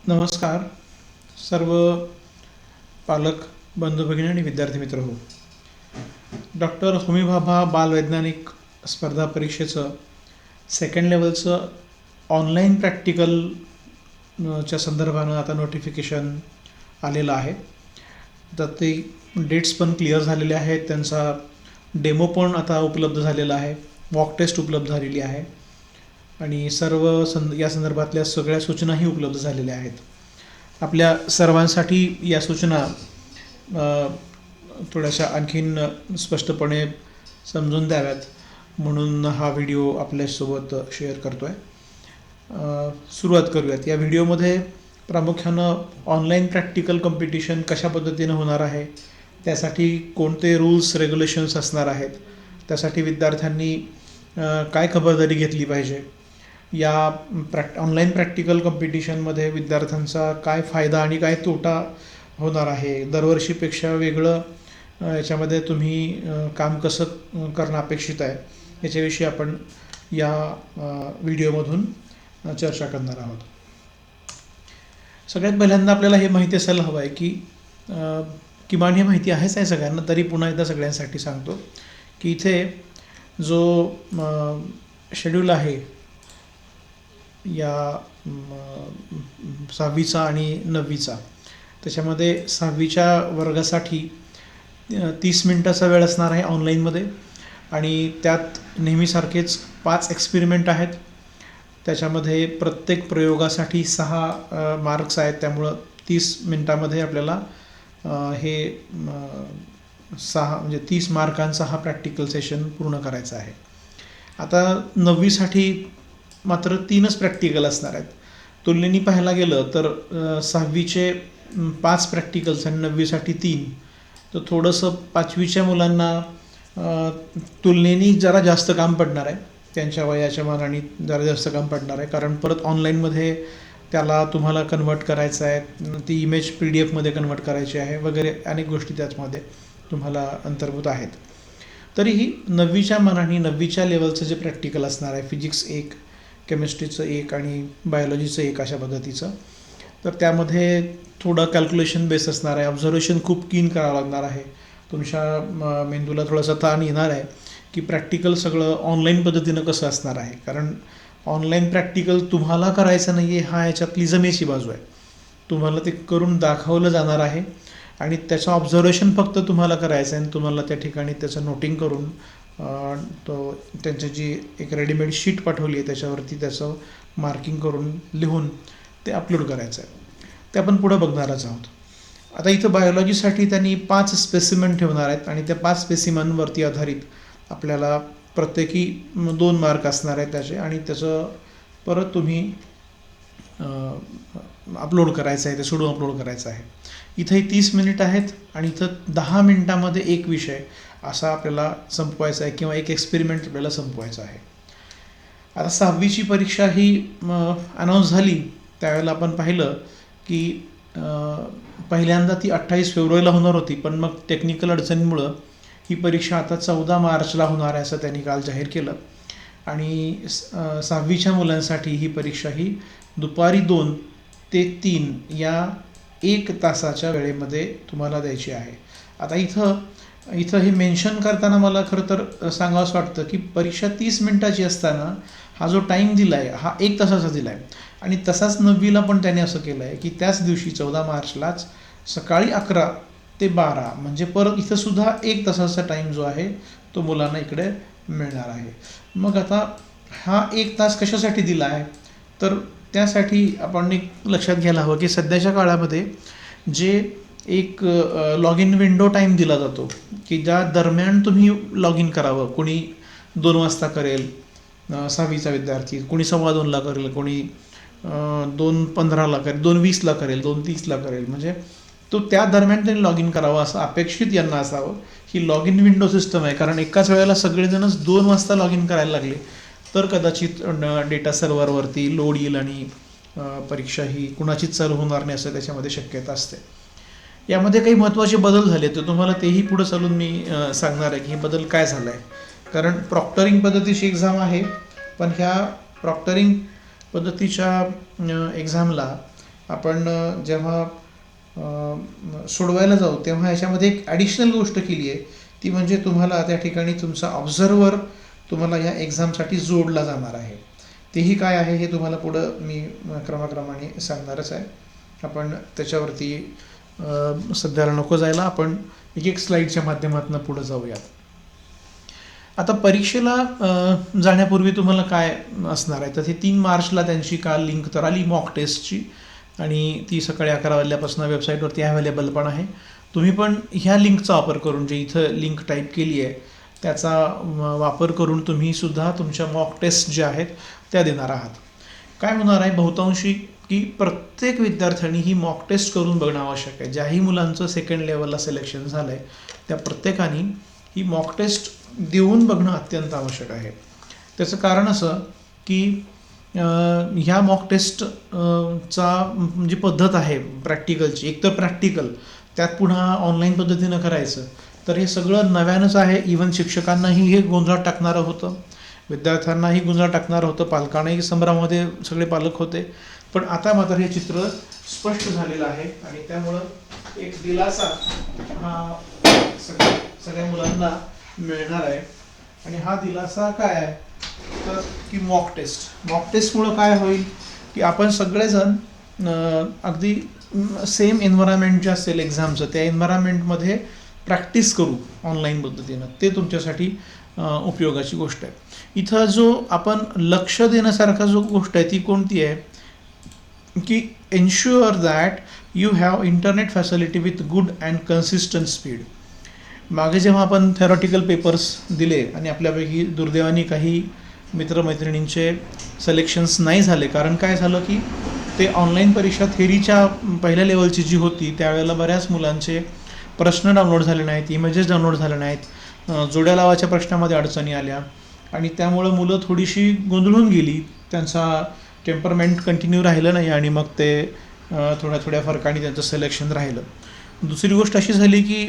नमस्कार सर्व पालक बंधू भगिनी आणि विद्यार्थी मित्र हो. डॉक्टर होमी भाभा बालवैज्ञानिक स्पर्धा परीक्षेचं सेकंड लेवलचं ऑनलाईन प्रॅक्टिकल च्या संदर्भानं आता नोटिफिकेशन आलेलं आहे. तर ते डेट्स पण क्लिअर झालेले आहेत, त्यांचा डेमो पण आता उपलब्ध झालेला आहे, मॉक टेस्ट उपलब्ध झालेली आहे आणि सर्व या संदर्भातल्या सगळ्या सूचनाही उपलब्ध झालेल्या आहेत. आपल्या सर्वांसाठी या सूचना थोड्याशा आणखीन स्पष्टपणे समजून द्याव्यात म्हणून हा व्हिडिओ आपल्यासोबत शेअर करतो आहे. सुरुवात करूयात. या व्हिडिओमध्ये प्रामुख्यानं ऑनलाईन प्रॅक्टिकल कॉम्पिटिशन कशा पद्धतीनं होणार आहे, त्यासाठी कोणते रूल्स रेग्युलेशन्स असणार आहेत, त्यासाठी विद्यार्थ्यांनी काय खबरदारी घेतली पाहिजे, या ऑनलाईन प्रॅक्टिकल कॉम्पिटिशनमध्ये विद्यार्थ्यांचा काय फायदा आणि काय तोटा होणार आहे, दरवर्षीपेक्षा वेगळं याच्यामध्ये तुम्ही काम कसं करणं अपेक्षित आहे, याच्याविषयी आपण या व्हिडिओमधून चर्चा करणार आहोत. सगळ्यात पहिल्यांदा आपल्याला हे माहिती असायला हवं आहे की किमान हे माहिती आहेच आहे सगळ्यांना, तरी पुन्हा एकदा सगळ्यांसाठी सांगतो की इथे जो शेड्यूल आहे या 6वीचा आणि 9वीचा, त्याच्यामध्ये 6वीच्या वर्गासाठी 30 मिनटाचा वेळ असणार आहे ऑनलाईनमध्ये आणि त्यात नेहमीसारखेच 5 एक्सपेरिमेंट आहेत. त्याच्यामध्ये प्रत्येक प्रयोगासाठी 6 मार्क्स आहेत, त्यामुळं 30 मिनटामध्ये आपल्याला हे 6 म्हणजे 30 मार्कांचा हा प्रॅक्टिकल सेशन पूर्ण करायचा आहे. आता 9वीसाठी मात्र 3च प्रॅक्टिकल असणार आहेत. तुलनेने पाहायला गेलं तर 6वीचे 5 प्रॅक्टिकल्स आणि 9वीसाठी 3, तर थोडंसं 5वीच्या मुलांना तुलनेने जरा जास्त काम पडणार आहे, त्यांच्या वयाच्या मानाने जरा जास्त काम पडणार आहे, कारण परत ऑनलाईनमध्ये त्याला तुम्हाला कन्वर्ट करायचं आहे, ती इमेज PDF मध्ये कन्वर्ट करायची आहे वगैरे अनेक गोष्टी त्याचमध्ये तुम्हाला अंतर्भूत आहेत. तरीही 9वीच्या मानाने 9वीच्या लेवलचं जे प्रॅक्टिकल असणार आहे, फिजिक्स 1, केमिस्ट्रीचं 1 आणि बायोलॉजीचं 1 अशा पद्धतीचं, तर त्यामध्ये थोडं कॅल्क्युलेशन बेस असणार आहे. ऑब्झर्वेशन खूप कीन करावं लागणार आहे. तुमच्या मेंदूला थोडासा ताण येणार आहे की प्रॅक्टिकल सगळं ऑनलाईन पद्धतीनं कसं असणार आहे, कारण ऑनलाईन प्रॅक्टिकल तुम्हाला करायचं नाही आहे, हा याच्यातली जमेची बाजू आहे. तुम्हाला ते करून दाखवलं जाणार आहे आणि त्याचं ऑब्झर्वेशन फक्त तुम्हाला करायचं आहे आणि तुम्हाला त्या ठिकाणी त्याचं नोटिंग करून तो त्यांची जी एक रेडीमेड शीट पाठवली आहे त्याच्यावरती त्याचं मार्किंग करून लिहून ते अपलोड करायचं आहे. ते आपण पुढं बघणारच आहोत. आता इथं बायोलॉजीसाठी त्यांनी 5 स्पेसिमन ठेवणार आहेत आणि त्या 5 स्पेसिमनवरती आधारित आपल्याला प्रत्येकी 2 मार्क असणार आहेत त्याचे, आणि त्याचं परत तुम्ही अपलोड करायचं आहे, ते सोडून अपलोड करायचं आहे. इथंही 30 मिनिट आहेत आणि इथं 10 मिनिटामध्ये एक विषय असा आपल्याला संपवायचा आहे किंवा एक एक्सपेरिमेंट आपल्याला संपवायचा आहे. आता 6वीची परीक्षा ही अनाऊन्स झाली त्यावेळेला आपण पाहिलं की पहिल्यांदा ती 28 फेब्रुवारीला होणार होती, पण मग टेक्निकल अडचणीमुळं ही परीक्षा आता 14 मार्चला होणार आहे असं त्यांनी काल जाहीर केलं. आणि 6वीच्या मुलांसाठी ही परीक्षा ही दुपारी 2 ते 3 या 1 तासाच्या वेळेमध्ये तुम्हाला द्यायची आहे. आता इथं हे मेन्शन करताना मला खरं तर सांगावंसं वाटतं की परीक्षा 30 मिनटाची असताना हा जो टाईम दिला आहे हा 1 तासाचा दिला आहे, आणि तसाच 9वीला पण त्याने असं केलं आहे की त्याच दिवशी 14 मार्चलाच सकाळी 11 ते 12 म्हणजे परत इथंसुद्धा 1 तासाचा टाईम जो आहे तो मुलांना इकडे मिळणार आहे. मग आता हा 1 तास कशासाठी दिला आहे, तर त्यासाठी आपण एक लक्षात घ्यायला हवं की सध्याच्या काळामध्ये जे एक लॉग इन विंडो टाईम दिला जातो की ज्या दरम्यान तुम्ही लॉग इन करावं, कोणी 2 वाजता करेल 6वीचा विद्यार्थी, कोणी 2:15ला करेल, कोणी 2:15ला करेल, 2:20ला करेल, 2:30ला करेल, म्हणजे तो त्या दरम्यान त्यांनी लॉग इन करावं असं अपेक्षित यांना असावं. ही लॉग इन विंडो सिस्टम आहे, कारण एकाच वेळेला सगळेजणच 2 वाजता लॉग इन करायला लागले तर कदाचित डेटा सर्व्हरवरती लोड येईल आणि परीक्षा ही कुणाचीच चालू होणार नाही असं त्याच्यामध्ये शक्यता असते. यामध्ये काही महत्त्वाचे बदल झाले तर तुम्हाला तेही पुढं चालून मी सांगणार आहे की हे बदल काय झाला आहे. कारण प्रॉक्टरिंग पद्धतीची एक्झाम आहे, पण ह्या प्रॉक्टरिंग पद्धतीच्या एक्झामला आपण जेव्हा सोडवायला जाऊ तेव्हा याच्यामध्ये एक ॲडिशनल गोष्ट केली आहे, ती म्हणजे तुम्हाला त्या ठिकाणी तुमचा ऑब्झर्वर तुम्हाला या एक्झामसाठी जोडला जाणार आहे. तेही काय आहे हे तुम्हाला पुढं मी क्रमाक्रमाने सांगणारच आहे. आपण त्याच्यावरती सध्याला नको जायला, आपण एक एक स्लाईडच्या माध्यमातून पुढं जाऊयात. आता परीक्षेला जाण्यापूर्वी तुम्हाला काय असणार आहे, तर हे 3 मार्चला त्यांची काल लिंक तर आली मॉक टेस्टची, आणि ती सकाळी 11 वाजल्यापासून वेबसाईटवरती अवेलेबल पण आहे. तुम्ही पण ह्या लिंकचा वापर करून, जे इथं लिंक टाईप केली आहे त्याचा वापर करून तुम्ही सुद्धा तुमच्या मॉक टेस्ट ज्या आहेत त्या देणार आहात. काय होणार आहे बहुतांशी, की प्रत्येक विद्यार्थ्यांनी ही मॉक टेस्ट करून बघणं आवश्यक आहे. ज्याही मुलांचं सेकंड लेवलला सिलेक्शन झालं आहे त्या प्रत्येकाने ही मॉक टेस्ट देऊन बघणं अत्यंत आवश्यक आहे. त्याचं कारण असं की ह्या मॉक टेस्ट जी पद्धत आहे प्रॅक्टिकलची, एक तर प्रॅक्टिकल, त्यात पुन्हा ऑनलाईन पद्धतीनं करायचं, तर हे सगळं नव्यानंच आहे. इव्हन शिक्षकांनाही हे गोंधळात टाकणारं होतं, विद्यार्थ्यांनाही गोंधळात टाकणारं होतं, पालकांनाही संभ्रमामध्ये सगळे पालक होते. पण आता मात्र हे चित्र स्पष्ट झालेलं आहे आणि त्यामुळं एक दिलासा हा सगळ्या मुलांना मिळणार आहे. आणि हा दिलासा काय आहे, तर की मॉक टेस्टमुळं काय होईल की आपण सगळेजण अगदी सेम एन्व्हायरमेंट जे असेल एक्झामचं, त्या एन्व्हायरमेंटमध्ये प्रॅक्टिस करू ऑनलाईन पद्धतीनं. ते तुमच्यासाठी उपयोगाची गोष्ट आहे. इथं जो आपण लक्ष देण्यासारखा जो गोष्ट आहे ती कोणती आहे, की ensure that you have internet facility with good and consistent speed. मागे जेव्हा आपण थेरॉटिकल पेपर्स दिले आणि आपल्यापैकी दुर्दैवाने काही मित्रमैत्रिणींचे सिलेक्शन्स नाही झाले, कारण काय झालं की ते ऑनलाईन परीक्षा थेरीच्या पहिल्या लेवलची जी होती त्यावेळेला बऱ्याच मुलांचे प्रश्न डाउनलोड झाले नाहीत, इमेजेस डाउनलोड झाले नाहीत, जोड्या लावाच्या प्रश्नामध्ये अडचणी आल्या आणि त्यामुळं मुलं थोडीशी गोंधळून गेली, त्यांचा टेम्परमेंट कंटिन्यू राहिलं नाही आणि मग ते थोड्या फरकाने त्यांचं सिलेक्शन राहिलं. दुसरी गोष्ट अशी झाली की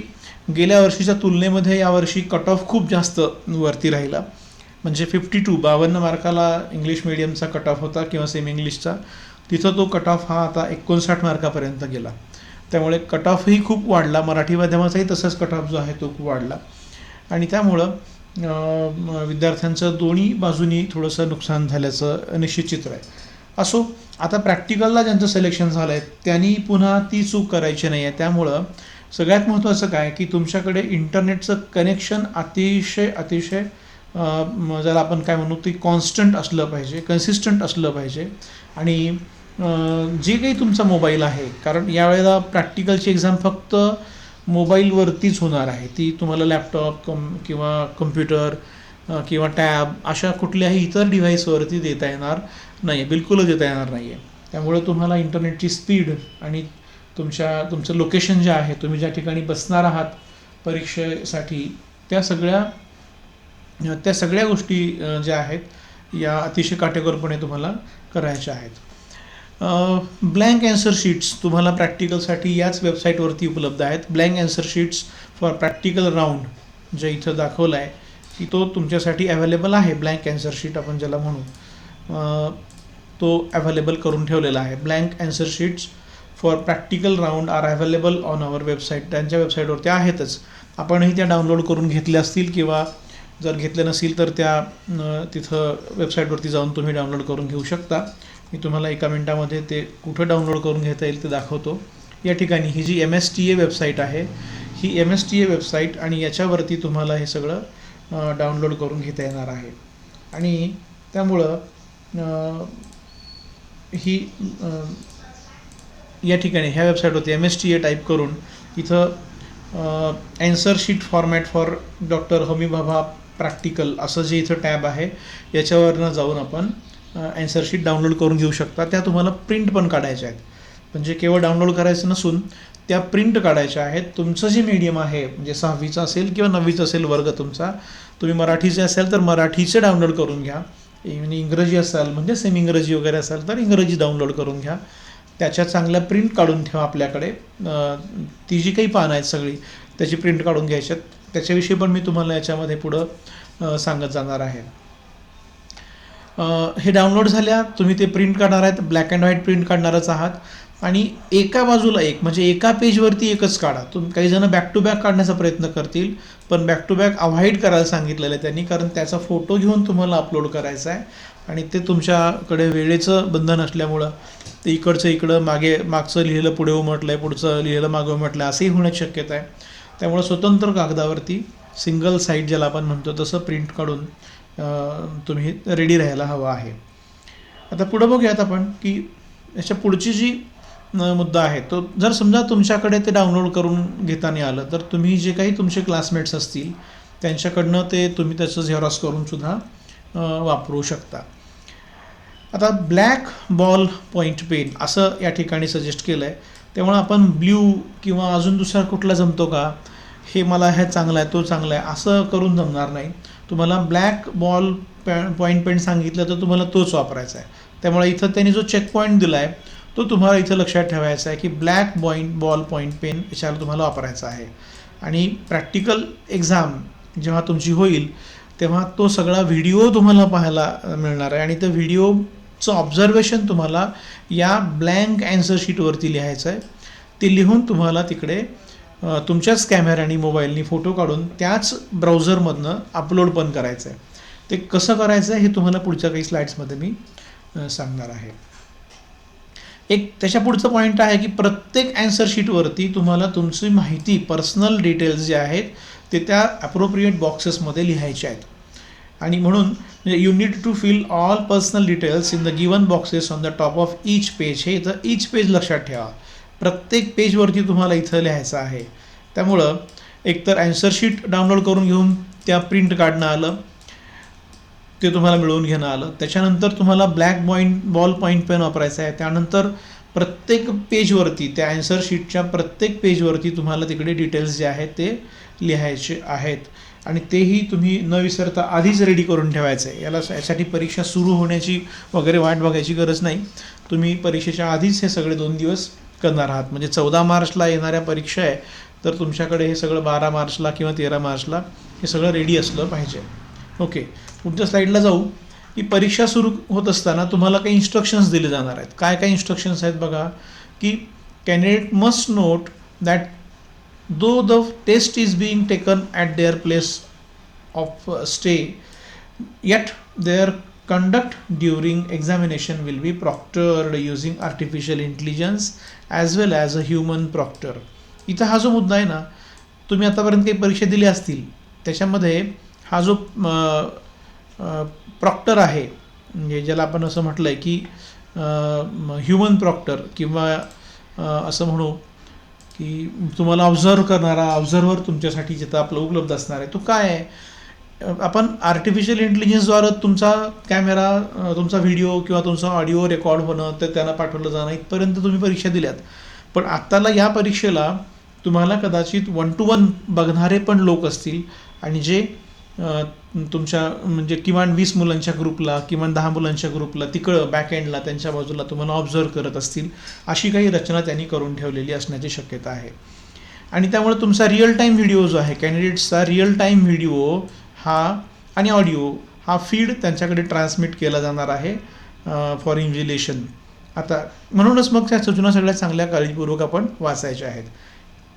गेल्या वर्षीच्या तुलनेमध्ये यावर्षी कट ऑफ खूप जास्त वरती राहिला. म्हणजे 52 मार्काला इंग्लिश मिडियमचा कट ऑफ होता किंवा सेमी इंग्लिशचा, तिथं तो कट ऑफ हा आता 59 मार्कापर्यंत गेला. त्यामुळे कट ऑफही खूप वाढला, मराठी माध्यमाचाही तसंच कट ऑफ जो आहे तो खूप वाढला आणि त्यामुळं विद्यार्थ्यांचं दोन्ही बाजूनी थोडंसं नुकसान झाल्याचं निश्चित चित्र आहे. असो, आता प्रॅक्टिकलला ज्यांचं सिलेक्शन झालं आहे त्यांनी पुन्हा ती चूक करायची नाही आहे. त्यामुळं सगळ्यात महत्त्वाचं काय की तुमच्याकडे इंटरनेटचं कनेक्शन अतिशय ज्याला आपण काय म्हणू ते कॉन्स्टंट असलं पाहिजे, कन्सिस्टंट असलं पाहिजे. आणि जे काही तुमचा मोबाईल आहे, कारण यावेळेला प्रॅक्टिकलची एक्झाम फक्त मोबाईलवरतीच होणार आहे, ती तुम्हाला लॅपटॉप किंवा कम्प्युटर किंवा टॅब अशा कुठल्याही इतर डिव्हाइसवरती देता येणार नाही, बिलकुलच देता येणार नाही आहे. त्यामुळे तुम्हाला इंटरनेटची स्पीड आणि तुमचं लोकेशन जे आहे, तुम्ही ज्या ठिकाणी बसणार आहात परीक्षेसाठी, त्या सगळ्या गोष्टी ज्या आहेत या अतिशय काटेकोरपणे तुम्हाला करायच्या आहेत. ब्लँक ॲन्सर शीट्स तुम्हाला प्रॅक्टिकलसाठी याच वेबसाईटवरती उपलब्ध आहेत. Blank answer sheets for practical round जे इथं दाखवलं आहे की तो तुमच्यासाठी अवेलेबल आहे. ब्लँक ॲन्सर शीट आपण ज्याला म्हणू तो अवेलेबल करून ठेवलेला आहे. Blank answer sheets for practical round are available on our website. त्यांच्या वेबसाईटवरती आहेतच. आपणही त्या डाउनलोड करून घेतल्या असतील किंवा जर घेतलं नसेल तर त्या तिथं वेबसाईटवरती जाऊन तुम्ही डाउनलोड करून घेऊ शकता. मी तुम्हाला एका मिनटामध्ये ते कुठं डाउनलोड करून घेता येईल ते दाखवतो. या ठिकाणी ही जी MSTA वेबसाईट आहे, ही MSTA वेबसाईट आणि याच्यावरती तुम्हाला हे सगळं डाउनलोड करून घेता येणार आहे. आणि त्यामुळं ही या ठिकाणी ह्या वेबसाईटवरती MSTA टाईप करून इथं answer sheet format for doctor Homi Bhabha practical असं जे इथं टॅब आहे याच्यावरनं जाऊन आपण ॲन्सर शीट डाउनलोड करून घेऊ शकता. त्या तुम्हाला प्रिंट पण काढायच्या आहेत, म्हणजे केवळ डाउनलोड करायचं नसून त्या प्रिंट काढायच्या आहेत. तुमचं जे मीडियम आहे म्हणजे 6वीचं असेल किंवा 9वीचं असेल वर्ग तुमचा, तुम्ही मराठीचे असाल तर मराठीचे डाउनलोड करून घ्या, आणि इंग्रजी असाल म्हणजे सेमी इंग्रजी वगैरे असाल तर इंग्रजी डाउनलोड करून घ्या. त्याच्या चांगल्या प्रिंट काढून ठेवा आपल्याकडे. ती जी काही पानं आहेत सगळी त्याची प्रिंट काढून घ्यायच्यात. त्याच्याविषयी पण मी तुम्हाला याच्यामध्ये पुढं सांगत जाणार आहे. हे डाउनलोड झाल्या, तुम्ही ते प्रिंट काढणार आहेत, ब्लॅक अँड व्हाईट प्रिंट काढणारच आहात. आणि एका बाजूला एक, म्हणजे एका पेजवरती एकच काढा. काही जण बॅक टू बॅक काढण्याचा प्रयत्न करतील, पण बॅक टू बॅक अवॉइड करायला सांगितलेलं आहे त्यांनी, कारण त्याचा फोटो घेऊन तुम्हाला अपलोड करायचा आहे आणि ते तुमच्याकडे वेळेचं बंधन असल्यामुळं ते इकडचं इकडं, मागचं लिहिलेलं पुढे उमटलं आहे, पुढचं लिहिलेलं मागं उमटलं आहे, असंही होण्याची शक्यता आहे. त्यामुळं स्वतंत्र कागदावरती सिंगल साईड ज्याला आपण म्हणतो तसं प्रिंट काढून तुम्ही रेडी राहायला हवं आहे. आता पुढं बघूयात आपण की याच्या पुढची जी मुद्दा आहे तो, जर समजा तुमच्याकडे ते डाउनलोड करून घेता नाही आलं तर तुम्ही जे काही तुमचे क्लासमेट्स असतील त्यांच्याकडनं ते तुम्ही त्याचं झेरॉक्स करून सुद्धा वापरू शकता. आता ब्लॅक बॉल पॉईंट पेन असं या ठिकाणी सजेस्ट केलं आहे, त्यामुळे आपण ब्ल्यू किंवा अजून दुसरा कुठला जमतो का, हे मला हे चांगला आहे तो चांगला आहे असं करून जमणार नाही. तुम्हाला ब्लॅक बॉल पॉईंट पेन सांगितलं तर तुम्हाला तोच वापरायचा आहे. त्यामुळे इथं त्यांनी जो चेक पॉईंट दिला आहे तो तुम्हाला इथं लक्षात ठेवायचा आहे की ब्लॅक बॉल पॉईंट पेन याच्यावर तुम्हाला वापरायचा आहे. आणि प्रॅक्टिकल एक्झाम जेव्हा तुमची होईल तेव्हा तो सगळा व्हिडिओ तुम्हाला पाहायला मिळणार आहे आणि त्या व्हिडिओचं ऑब्झर्वेशन तुम्हाला या ब्लँक ॲन्सर शीटवरती लिहायचं आहे. ते लिहून तुम्हाला तिकडे तुमच्याच कॅमेऱ्याने मोबाईलनी फोटो काढून त्याच ब्राउझरमधनं अपलोड पण करायचं आहे. ते कसं करायचं आहे हे तुम्हाला पुढच्या काही स्लाईड्समध्ये मी सांगणार आहे. एक त्याच्या पुढचं पॉईंट आहे की प्रत्येक ॲन्सर शीटवरती तुम्हाला तुमची माहिती, पर्सनल डिटेल्स जे आहेत ते त्या ॲप्रोप्रिएट बॉक्सेसमध्ये लिहायचे आहेत. आणि म्हणून you need to fill all personal details in the given boxes on the top of each page. हे इथं ईच पेज लक्षात ठेवा, प्रत्येक पेजवरती तुम्हाला इथं लिहायचं आहे. त्यामुळं एकतर ॲन्सर शीट डाउनलोड करून घेऊन त्या प्रिंट काढणं आलं, ते तुम्हाला मिळवून घेणं आलं. त्याच्यानंतर तुम्हाला ब्लॅक बॉल पॉईंट पेन वापरायचा आहे. त्यानंतर प्रत्येक पेजवरती, त्या ॲन्सर शीटच्या प्रत्येक पेजवरती तुम्हाला तिकडे डिटेल्स जे आहेत ते लिहायचे आहेत आणि तेही तुम्ही न विसरता आधीच रेडी करून ठेवायचं आहे. यासाठी परीक्षा सुरू होण्याची वगैरे वाट बघायची गरज नाही. तुम्ही परीक्षेच्या आधीच हे सगळे 2 दिवस करणार आहात. म्हणजे 14 मार्चला येणाऱ्या परीक्षा आहे तर तुमच्याकडे हे सगळं 12 मार्चला किंवा 13 मार्चला हे सगळं रेडी असलं पाहिजे. ओके, पुढच्या स्लाईडला जाऊ. की परीक्षा सुरू होत असताना तुम्हाला काही इन्स्ट्रक्शन्स दिले जाणार आहेत. काय काय इन्स्ट्रक्शन्स आहेत बघा, की candidate must note that though the test is being taken at their place of stay yet their conduct during examination will be proctored using artificial intelligence as well as a human proctor. इथं हा जो मुद्दा आहे ना, तुम्ही आतापर्यंत काही परीक्षा दिल्या असतील त्याच्यामध्ये हा जो प्रॉक्टर आहे, म्हणजे ज्याला आपण असं म्हटलं आहे की ह्युमन प्रॉक्टर किंवा असं म्हणू की तुम्हाला ऑब्झर्वर तुमच्यासाठी जिथं आपलं उपलब्ध असणार आहे तो काय आहे. आपण आर्टिफिशियल इंटेलिजन्सद्वारे तुमचा कॅमेरा, तुमचा व्हिडिओ किंवा तुमचा ऑडिओ रेकॉर्ड होणं, तर त्यांना पाठवलं जाणं इथपर्यंत तुम्ही परीक्षा दिल्यात. पण आत्ताला या परीक्षेला तुम्हाला कदाचित 1-to-1 बघणारे पण लोक असतील आणि जे तुमच्या म्हणजे किमान 20 मुलांच्या ग्रुपला, किमान 10 मुलांच्या ग्रुपला तिकडं बॅकएंडला त्यांच्या बाजूला तुम्हाला ऑब्झर्व करत असतील. अशी काही रचना त्यांनी करून ठेवलेली असण्याची शक्यता आहे. आणि त्यामुळे तुमचा रिअल टाईम व्हिडिओ जो आहे, कॅन्डिडेट्सचा रिअल टाईम व्हिडिओ हा आणि ऑडिओ हा फीड त्यांच्याकडे ट्रान्समिट केला जाणार आहे फॉर इन्व्हिजिलेशन. आता म्हणूनच मग त्या सूचना सगळ्या चांगल्या काळजीपूर्वक आपण वाचायच्या आहेत.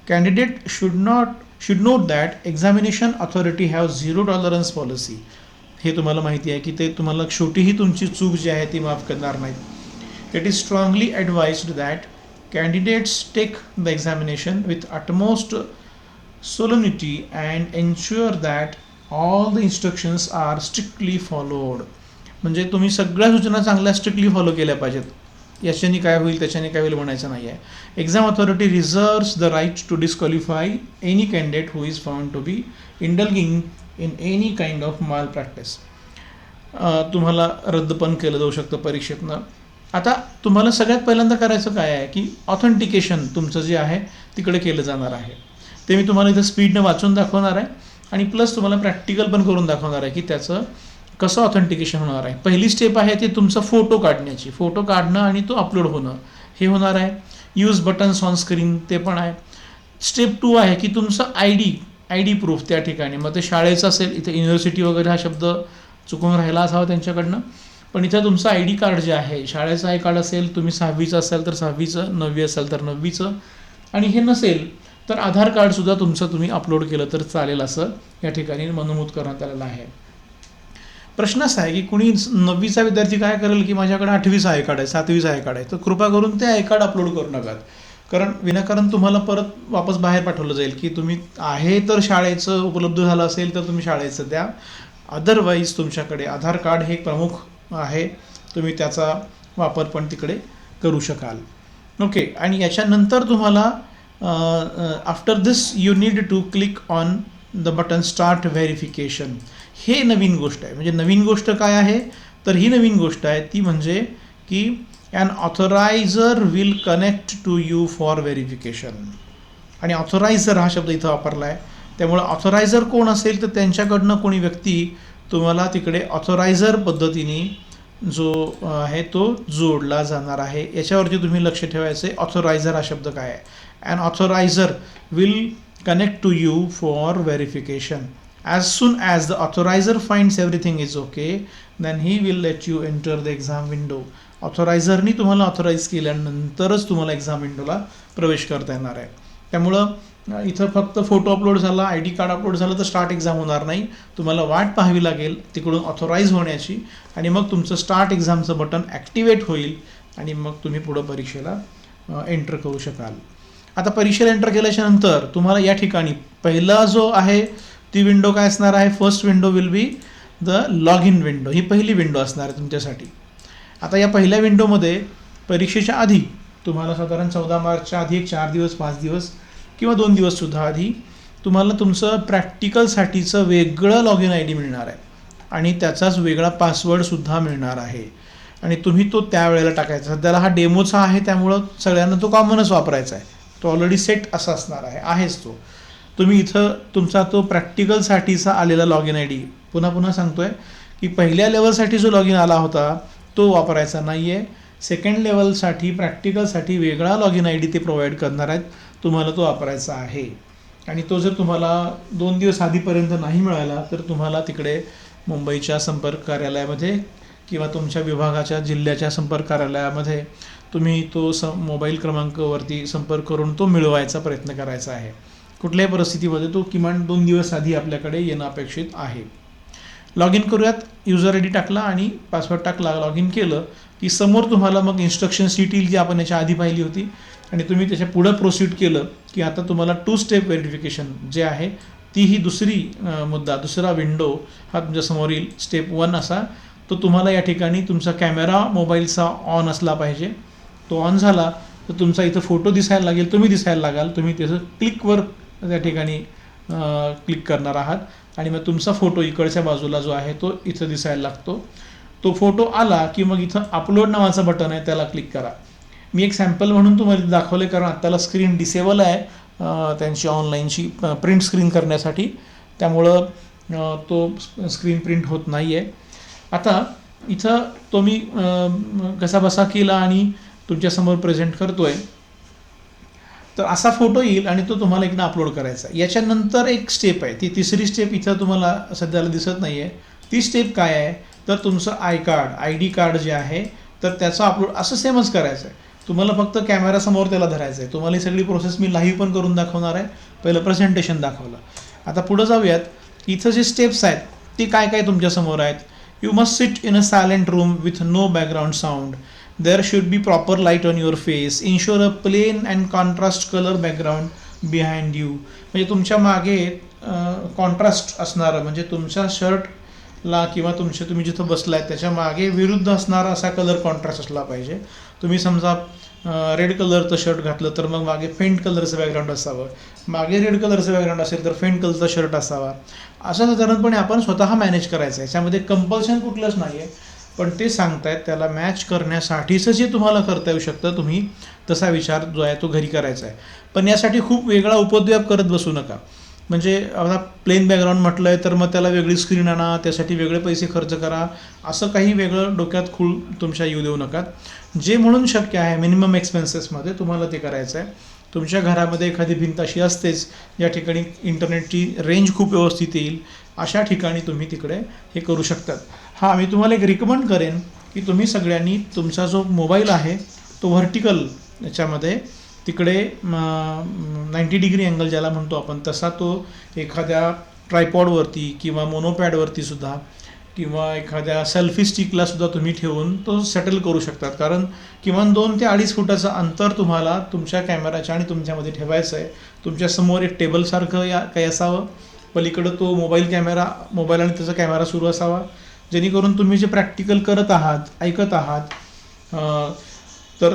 Candidate should note that examination authority have 0 tolerance policy. हे तुम्हाला माहिती आहे की ते तुम्हाला शेवटीही तुमची चूक जी आहे ती माफ करणार नाहीत. It is strongly advised that candidates take the examination with utmost solemnity and ensure that all the instructions are strictly followed. म्हणजे तुम्ही सगळ्या सूचना चांगल्या स्ट्रिक्टली फॉलो केल्या पाहिजेत. याच्याने काय होईल त्याच्याने काय होईल म्हणायचं नाही आहे. Exam authority reserves the right to disqualify any candidate who is found to be indulging in any kind of malpractice. तुम्हाला रद्द पण केलं जाऊ शकतं परीक्षेतनं. आता तुम्हाला सगळ्यात पहिल्यांदा करायचं काय आहे की ऑथेंटिकेशन तुमचं जे आहे तिकडे केलं जाणार आहे. ते मी तुम्हाला इथं स्पीडनं वाचून दाखवणार आहे आणि प्लस तुम्हाला प्रॅक्टिकल पण करून दाखवणार आहे की त्याचं कसं ऑथेंटिकेशन होणार आहे. पहिली स्टेप आहे ती तुमचा फोटो काढण्याची, फोटो काढणं आणि तो अपलोड होणं हे होणार आहे. यूज बटन्स ऑन स्क्रीन ते पण आहे. स्टेप 2 आहे की तुमचं आय डी प्रूफ त्या ठिकाणी, मग ते शाळेचं असेल, इथे युनिव्हर्सिटी वगैरे हा शब्द चुकून राहिला असावा त्यांच्याकडनं, पण इथं तुमचं आय डी कार्ड जे आहे, शाळेचं आय कार्ड असेल, तुम्ही 6वीचं असाल तर 6वीचं, 9वी असाल तर 9वीचं, आणि हे नसेल तर आधार कार्डसुद्धा तुमचं तुम्ही अपलोड केलं तर चालेल, असं या ठिकाणी नमूद करण्यात आलेलं आहे. प्रश्न असा आहे की कुणी 9वीचा विद्यार्थी काय करेल की माझ्याकडे 8वीचा आय कार्ड आहे, 7वीचा आय कार्ड आहे, तर कृपा करून ते आय कार्ड अपलोड करू नका. कारण विनाकारण तुम्हाला परत वापस बाहेर पाठवलं जाईल की तुम्ही आहे तर शाळेचं उपलब्ध झालं असेल तर तुम्ही शाळेचं द्या, अदरवाईज तुमच्याकडे आधार कार्ड हे प्रमुख आहे, तुम्ही त्याचा वापर पण तिकडे करू शकाल. ओके. आणि याच्यानंतर तुम्हाला after this you need to click on the button start verification. हे नवीन गोष्ट आहे. म्हणजे नवीन गोष्ट काय आहे, तर ही नवीन गोष्ट आहे ती म्हणजे की an authoriser will connect to you for verification. आणि ऑथरायझर हा शब्द इथं वापरला आहे, त्यामुळं ऑथरायझर कोण असेल तर त्यांच्याकडनं कोणी व्यक्ती तुम्हाला तिकडे ऑथरायझर पद्धतीने जो आहे तो जोडला जाणार आहे. याच्यावरती तुम्ही लक्ष ठेवायचं आहे, ऑथरायझर हा शब्द काय आहे. An authoriser will connect to you for verification. As soon as the authorizer finds everything is okay, then he will let you enter the exam window. ऑथरायझरनी तुम्हाला ऑथराईज केल्यानंतरच तुम्हाला एक्झाम विंडोला प्रवेश करता येणार आहे. त्यामुळं इथं फक्त फोटो अपलोड झाला, आय डी कार्ड अपलोड झालं तर स्टार्ट एक्झाम होणार नाही. तुम्हाला वाट पाहावी लागेल तिकडून ऑथराईज होण्याची, आणि मग तुमचं स्टार्ट एक्झामचं बटन ॲक्टिवेट होईल आणि मग तुम्ही पुढं परीक्षेला एंटर करू शकाल. आता परीक्षेला एंटर केल्याच्या नंतर तुम्हाला या ठिकाणी पहिला जो आहे ती विंडो काय असणार आहे, first window will be the log in window. ही पहिली विंडो असणार आहे तुमच्यासाठी. आता या पहिल्या विंडोमध्ये परीक्षेच्या आधी तुम्हाला साधारण 14 मार्चच्या आधी एक 4 दिवस 5 दिवस किंवा 2 दिवससुद्धा आधी तुम्हाला तुमचं प्रॅक्टिकलसाठीचं वेगळं लॉग इन आय डी मिळणार आहे आणि त्याचाच वेगळा पासवर्डसुद्धा मिळणार आहे, आणि तुम्ही तो त्यावेळेला टाकायचा. सध्याला हा डेमोचा आहे त्यामुळं सगळ्यांना तो कॉमनच वापरायचा आहे, तो ऑलरेडी सेट असा असणार आहेच तो. तुम्ही इथं तुमचा तो प्रॅक्टिकलसाठीचा आलेला लॉग इन आय डी, पुन्हा सांगतो आहे की पहिल्या लेवलसाठी जो लॉग इन आला होता तो वापरायचा नाही आहे. सेकंड लेवलसाठी प्रॅक्टिकलसाठी वेगळा लॉग इन आय डी ते प्रोव्हाइड करणार आहेत, तुम्हाला तो वापरायचा आहे. आणि तो जर तुम्हाला 2 दिवस आधीपर्यंत नाही मिळाला तर तुम्हाला तिकडे मुंबईच्या संपर्क कार्यालयामध्ये किंवा तुमच्या विभागाच्या जिल्ह्याच्या संपर्क कार्यालयामध्ये तुम्ही तो मोबाईल क्रमांकावरती संपर्क करून तो मिळवायचा प्रयत्न करायचा आहे. कुठल्याही परिस्थितीमध्ये तो किमान 2 दिवस आधी आपल्याकडे येणं अपेक्षित आहे. लॉग इन करूयात. युजर आय डी टाकला आणि पासवर्ड टाकला, लॉग इन केलं की समोर तुम्हाला मग इन्स्ट्रक्शन शीट येईल जी आपण याच्या आधी पाहिली होती, आणि तुम्ही त्याच्या पुढं प्रोसीड केलं की आता तुम्हाला 2 स्टेप व्हेरिफिकेशन जे आहे ती ही दुसरा विंडो हा तुमच्यासमोर येईल. स्टेप 1 असा, तो तुम्हाला या ठिकाणी तुमचा कॅमेरा मोबाईलचा ऑन असला पाहिजे. तो ऑन झाला तर तुमचा इथं फोटो दिसायला लागेल, तुम्ही दिसायला लागाल. तुम्ही त्याचं क्लिकवर त्या ठिकाणी क्लिक करणार आहात आणि मग तुमचा फोटो इकडच्या बाजूला जो आहे तो इथं दिसायला लागतो. तो फोटो आला की मग इथं अपलोड नावाचं बटन आहे, त्याला क्लिक करा. मी एक सॅम्पल म्हणून तुम्हाला दाखवले, कारण आत्ताला स्क्रीन डिसेबल आहे त्यांची ऑनलाईनची प्रिंट स्क्रीन करण्यासाठी, त्यामुळं तो स्क्रीन प्रिंट होत नाही आहे. आता इथं तो मी कसा बसा केला आणि तुमच्यासमोर प्रेझेंट करतो आहे, तर असा फोटो येईल आणि तो तुम्हाला इकडं अपलोड करायचा. याच्यानंतर एक स्टेप आहे, ती तिसरी स्टेप इथं तुम्हाला सध्याला दिसत नाही आहे. ती स्टेप काय आहे, तर तुमचं आय डी कार्ड जे आहे तर त्याचं अपलोड असं सेमच करायचं आहे. तुम्हाला फक्त कॅमेरासमोर त्याला धरायचं आहे. तुम्हाला ही सगळी प्रोसेस मी लाईव्ह पण करून दाखवणार आहे. पहिलं प्रेझेंटेशन दाखवलं, आता पुढं जाऊयात. इथं जे स्टेप्स आहेत ती काय काय तुमच्यासमोर आहेत. You must sit in a silent room with no background sound. There should be proper light on your face. Ensure a plain and contrast color background behind you. म्हणजे तुमच्या मागे कॉन्ट्रास्ट असणारं, म्हणजे तुमच्या शर्टला किंवा तुम्ही जिथं बसलाय त्याच्या मागे विरुद्ध असणारा असा कलर कॉन्ट्रास्ट असला पाहिजे. तुम्ही समजा रेड कलरचं शर्ट घातलं तर मग मागे फेंट कलरचं बॅकग्राऊंड असावं, मागे रेड कलरचं बॅकग्राऊंड असेल तर फेंट कलरचा शर्ट असावा. असं साधारणपणे आपण स्वतः मॅनेज करायचं आहे. याच्यामध्ये कंपल्शन कुठलंच नाही आहे, पण ते सांगतायत त्याला मॅच करण्यासाठीचं जे तुम्हाला करता येऊ शकतं, तुम्ही तसा विचार जो आहे तो घरी करायचा आहे. पण यासाठी खूप वेगळा उपद्व्याप करत बसू नका. म्हणजे आता प्लेन बॅकग्राऊंड म्हटलं आहे तर मग त्याला वेगळी स्क्रीन आणा, त्यासाठी वेगळे पैसे खर्च करा, असं काही वेगळं डोक्यात खूळ तुमच्या येऊ देऊ नका. जे म्हणून शक्य आहे मिनिमम एक्सपेन्सेसमध्ये तुम्हाला ते करायचं आहे. तुमच्या घरामध्ये एखादी भिंत अशी असतेच या ठिकाणी इंटरनेटची रेंज खूप व्यवस्थित येईल, अशा ठिकाणी तुम्ही तिकडे हे करू शकतात. हां, मी तुम्हाला एक रिकमेंड करेन की तुम्ही सगळ्यांनी तुमचा जो मोबाईल आहे तो व्हर्टिकल याच्यामध्ये तिकडे 90 डिग्री अँगल ज्याला म्हणतो आपण तसा तो एखाद्या ट्रायपॉडवरती किंवा मोनोपॅडवरती सुद्धा किंवा एखाद्या सेल्फी स्टिकला सुद्धा तुम्ही ठेवून तो सेटल करू शकतात. कारण किमान 2 ते 2.5 फुटाचं अंतर तुम्हाला तुमच्या कॅमेराच्या आणि तुमच्यामध्ये ठेवायचं आहे. तुमच्यासमोर एक टेबलसारखं काही असावं, पलीकडं तो मोबाईल आणि त्याचा कॅमेरा सुरू असावा, जेणेकरून तुम्ही जे प्रॅक्टिकल करत आहात, ऐकत आहात, तर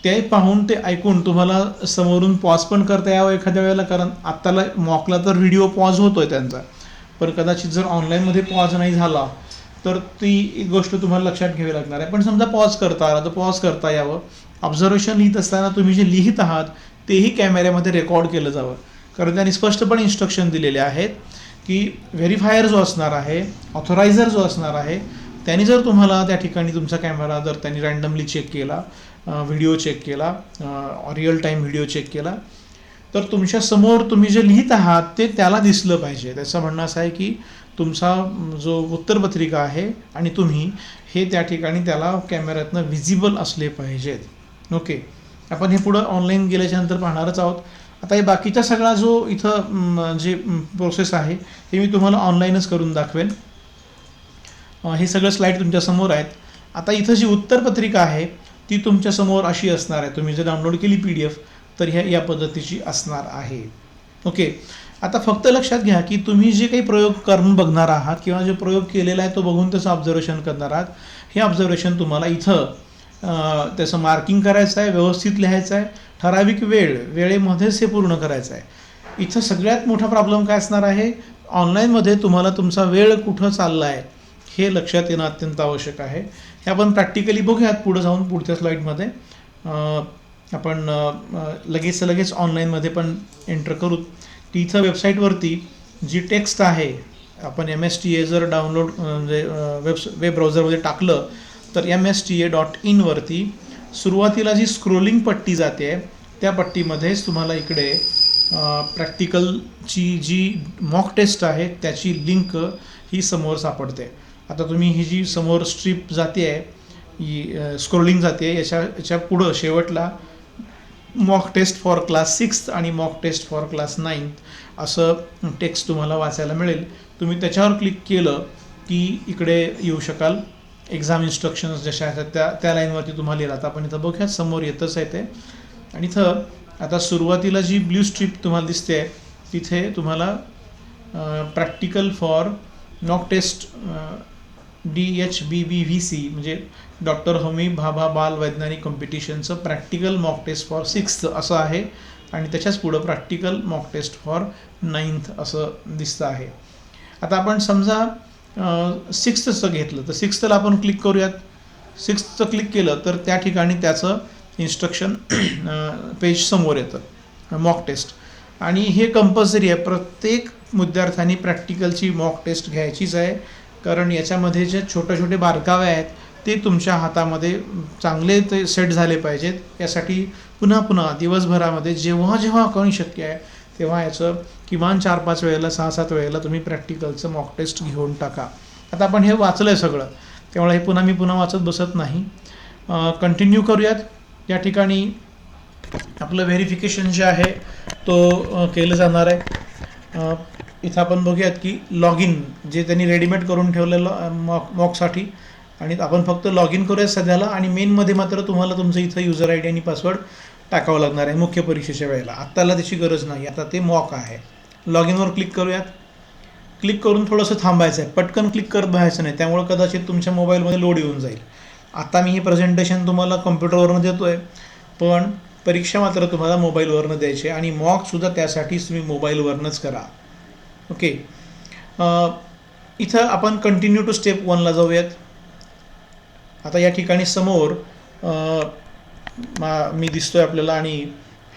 ते पाहून ते ऐकून तुम्हाला समोरून पॉज पण करता यावं एखाद्या वेळेला. कारण आत्ताला मॉकला तर व्हिडिओ पॉज होतोय त्यांचा, पण कदाचित जर ऑनलाईनमध्ये पॉज नाही झाला तर ती एक गोष्ट तुम्हाला लक्षात घ्यावी लागणार आहे. पण समजा पॉज करता आला तर पॉज करता यावं. ऑब्झर्वेशन लिहित असताना तुम्ही जे लिहित आहात तेही कॅमेऱ्यामध्ये रेकॉर्ड केलं जावं. कारण त्यांनी स्पष्टपणे इन्स्ट्रक्शन दिलेले आहेत की व्हेरीफायर जो असणार आहे, ऑथोरायझर जो असणार आहे, त्यांनी जर तुम्हाला त्या ठिकाणी तुमचा कॅमेरा जर त्यांनी रँडमली चेक केला, व्हिडिओ चेक केला, रिअल टाईम व्हिडिओ चेक केला, तर तुमच्या समोर तुम्ही जे लिहित आहात ते त्याला दिसलं पाहिजे. त्याचं म्हणणं असं आहे की तुमचा जो उत्तरपत्रिका आहे आणि तुम्ही हे त्या ठिकाणी त्याला कॅमेऱ्यातनं व्हिजिबल असले पाहिजेत. ओके, आपण हे पुढं ऑनलाईन गेल्याच्यानंतर पाहणारच आहोत. आता हे बाकीचा सगळा जो इथं जे प्रोसेस आहे हे मी तुम्हाला ऑनलाईनच करून दाखवेन. हे सगळं स्लाईड तुमच्यासमोर आहेत. आता इथं जी उत्तरपत्रिका आहे ती तुमच्यासमोर अशी असणार आहे. तुम्ही जर डाउनलोड केली PDF तर ह्या या पद्धतीची असणार आहे. ओके, आता फक्त लक्षात घ्या की तुम्ही जे काही प्रयोग करून बघणार आहात किंवा जो प्रयोग केलेला आहे तो बघून त्याचं ऑब्झर्वेशन करणार आहात, हे ऑब्झर्वेशन तुम्हाला इथं त्याचं मार्किंग करायचं आहे, व्यवस्थित लिहायचं आहे, ठराविक वेळेमध्येच हे पूर्ण करायचं आहे. इथं सगळ्यात मोठा प्रॉब्लेम काय असणार आहे, ऑनलाईनमध्ये तुम्हाला तुमचा वेळ कुठं चालला आहे हे लक्षात येणं अत्यंत आवश्यक आहे. हे आपण प्रॅक्टिकली बघूयात पुढं जाऊन पुढच्या स्लाईडमध्ये. आपण लगेच ऑनलाईनमध्ये पण एंटर करू. इथं वेबसाईटवरती जी टेक्स्ट आहे, आपण MSTA जर डाउनलोड म्हणजे वेब ब्राउझरमध्ये टाकलं तर MSTA.in वरती सुरुवातीला जी स्क्रोलिंग पट्टी जाते त्या पट्टीमध्येच तुम्हाला इकडे प्रॅक्टिकलची जी मॉक टेस्ट आहे त्याची लिंक ही समोर सापडते. आता तुम्ही ही जी समोर स्ट्रीप जाते आहे, ही स्क्रोलिंग जाते, याच्या पुढं शेवटला मॉक टेस्ट फॉर क्लास 6 आणि मॉक टेस्ट फॉर क्लास 9 असं टेक्स्ट तुम्हाला वाचायला मिळेल. तुम्ही त्याच्यावर क्लिक केलं की इकडे येऊ शकाल. एक्झाम इन्स्ट्रक्शन्स जशा आहेत त्या लाईनवरती तुम्हाला येईल. आता आपण इथं बघूया, समोर येतच आहे ते. आणि इथं आता सुरुवातीला जी ब्ल्यू स्ट्रीप तुम्हाला दिसते तिथे तुम्हाला practical for mock test DHBBVC म्हणजे डॉक्टर होमी भाभा बाल वैज्ञानिक कॉम्पिटिशनचं practical mock test for 6th असं आहे आणि त्याच्याच पुढं practical mock test for 9th असं दिसतं आहे. आता आपण समजा 6thचं घेतलं तर 6thला आपण क्लिक करूयात. 6thचं क्लिक केलं तर त्या ठिकाणी त्याचं इन्स्ट्रक्शन पेज समोर येतं, मॉक टेस्ट. आणि हे कंपल्सरी आहे, प्रत्येक विद्यार्थ्यांनी प्रॅक्टिकलची मॉक टेस्ट घ्यायचीच आहे. कारण याच्यामध्ये जे छोटे बारकावे आहेत ते तुमच्या हातामध्ये चांगले ते सेट झाले पाहिजेत. यासाठी पुन्हा दिवसभरामध्ये जेव्हा कोणी शक्य आहे तेव्हा याचं किमान 4-5 वेळेला 6-7 वेळेला तुम्ही प्रॅक्टिकलचं मॉक टेस्ट घेऊन टाका. आता आपण हे वाचलं आहे सगळं, त्यामुळे हे मी पुन्हा वाचत बसत नाही. कंटिन्यू करूयात. या ठिकाणी आपलं व्हेरिफिकेशन जे आहे तो केलं जाणार आहे. इथं आपण बघूयात की लॉग इन जे त्यांनी रेडीमेड करून ठेवलेलं मॉकसाठी, आणि आपण फक्त लॉग इन करूयात सध्याला. आणि मेनमध्ये मात्र तुम्हाला तुमचं इथं युजर ID आणि पासवर्ड टाकावं लागणार आहे मुख्य परीक्षेच्या वेळेला. आत्ताला त्याची गरज नाही, आता ते मॉक आहे. लॉग इनवर क्लिक करूयात. क्लिक करून थोडंसं थांबायचं आहे, पटकन क्लिक करत बघायचं नाही, त्यामुळे कदाचित तुमच्या मोबाईलमध्ये लोड येऊन जाईल. आता मी हे प्रेझेंटेशन तुम्हाला कम्प्युटरवरनं देतो आहे, पण परीक्षा मात्र तुम्हाला मोबाईलवरनं द्यायची आहे आणि मॉकसुद्धा त्यासाठीच तुम्ही मोबाईलवरनंच करा. ओके, इथं आपण कंटिन्यू टू स्टेप 1ला जाऊयात. आता या ठिकाणी समोर मी दिसतोय आपल्याला आणि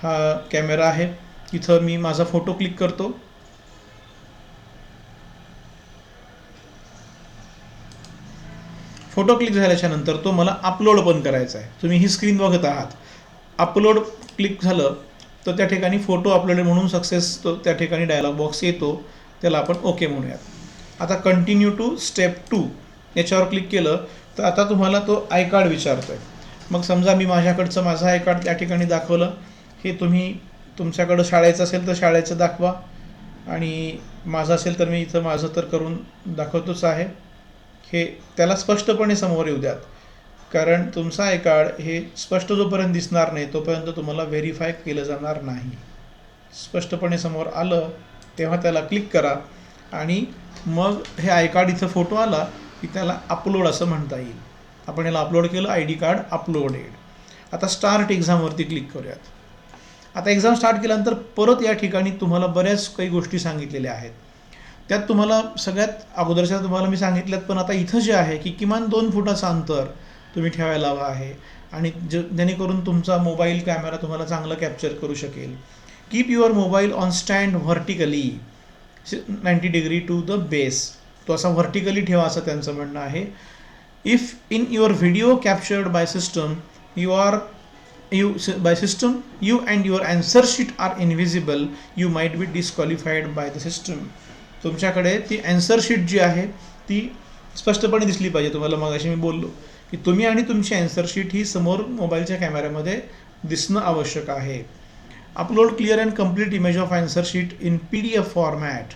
हा कॅमेरा आहे. इथं मी माझा फोटो क्लिक करतो. फोटो क्लिक झाल्याच्या नंतर तो मला अपलोड पण करायचा आहे. तुम्ही ही स्क्रीन बघत आहात. अपलोड क्लिक झालं तर त्या ठिकाणी फोटो अपलोडेड म्हणून सक्सेस तो त्या ठिकाणी डायलॉग बॉक्स येतो, त्याला आपण ओके म्हणूयात. आता कंटिन्यू टू स्टेप 2 याच्यावर क्लिक केलं तर आता तुम्हाला तो आय कार्ड विचारतो आहे. मग समजा मी माझं आय कार्ड त्या ठिकाणी दाखवलं. हे तुम्ही तुमच्याकडं शाळेचं असेल तर शाळेचं दाखवा, आणि माझं असेल तर मी इथं माझं तर करून दाखवतोच आहे. हे त्याला स्पष्टपणे समोर येऊ द्यात, कारण तुमचं आय कार्ड हे स्पष्ट जोपर्यंत दिसणार नाही तोपर्यंत तुम्हाला व्हेरीफाय केलं जाणार नाही. स्पष्टपणे समोर आलं तेव्हा त्याला क्लिक करा, आणि मग हे आय कार्ड इथं फोटो आला की त्याला अपलोड असं म्हणता येईल. आपण याला अपलोड केलं, आय डी कार्ड अपलोडेड. आता स्टार्ट एक्झामवरती क्लिक करूयात. आता एक्झाम स्टार्ट केल्यानंतर परत या ठिकाणी तुम्हाला बऱ्याच काही गोष्टी सांगितलेल्या आहेत. त्यात तुम्हाला सगळ्यात अगोदरच्या तुम्हाला मी सांगितल्यात, पण आता इथं जे आहे की किमान 2 फुटाचं अंतर तुम्ही ठेवायला हवं आहे, आणि जेणेकरून तुमचा मोबाईल कॅमेरा तुम्हाला चांगलं कॅप्चर करू शकेल. Keep your mobile on stand vertically 90 degree to the base. तो असा व्हर्टिकली ठेवा असं त्यांचं म्हणणं आहे. If in your video captured by system you and your answer sheet are invisible, you might be disqualified by the system. तुमच्याकडे ती answer sheet जी आहे ती स्पष्टपणे दिसली पाहिजे. तुम्हाला मगाशी मी बोललो की तुम्ही आणि तुमची आन्सर शीट ही समोर मोबाईलच्या कॅमेऱ्यामध्ये दिसणं आवश्यक आहे. Upload clear and complete image of answer sheet in PDF format.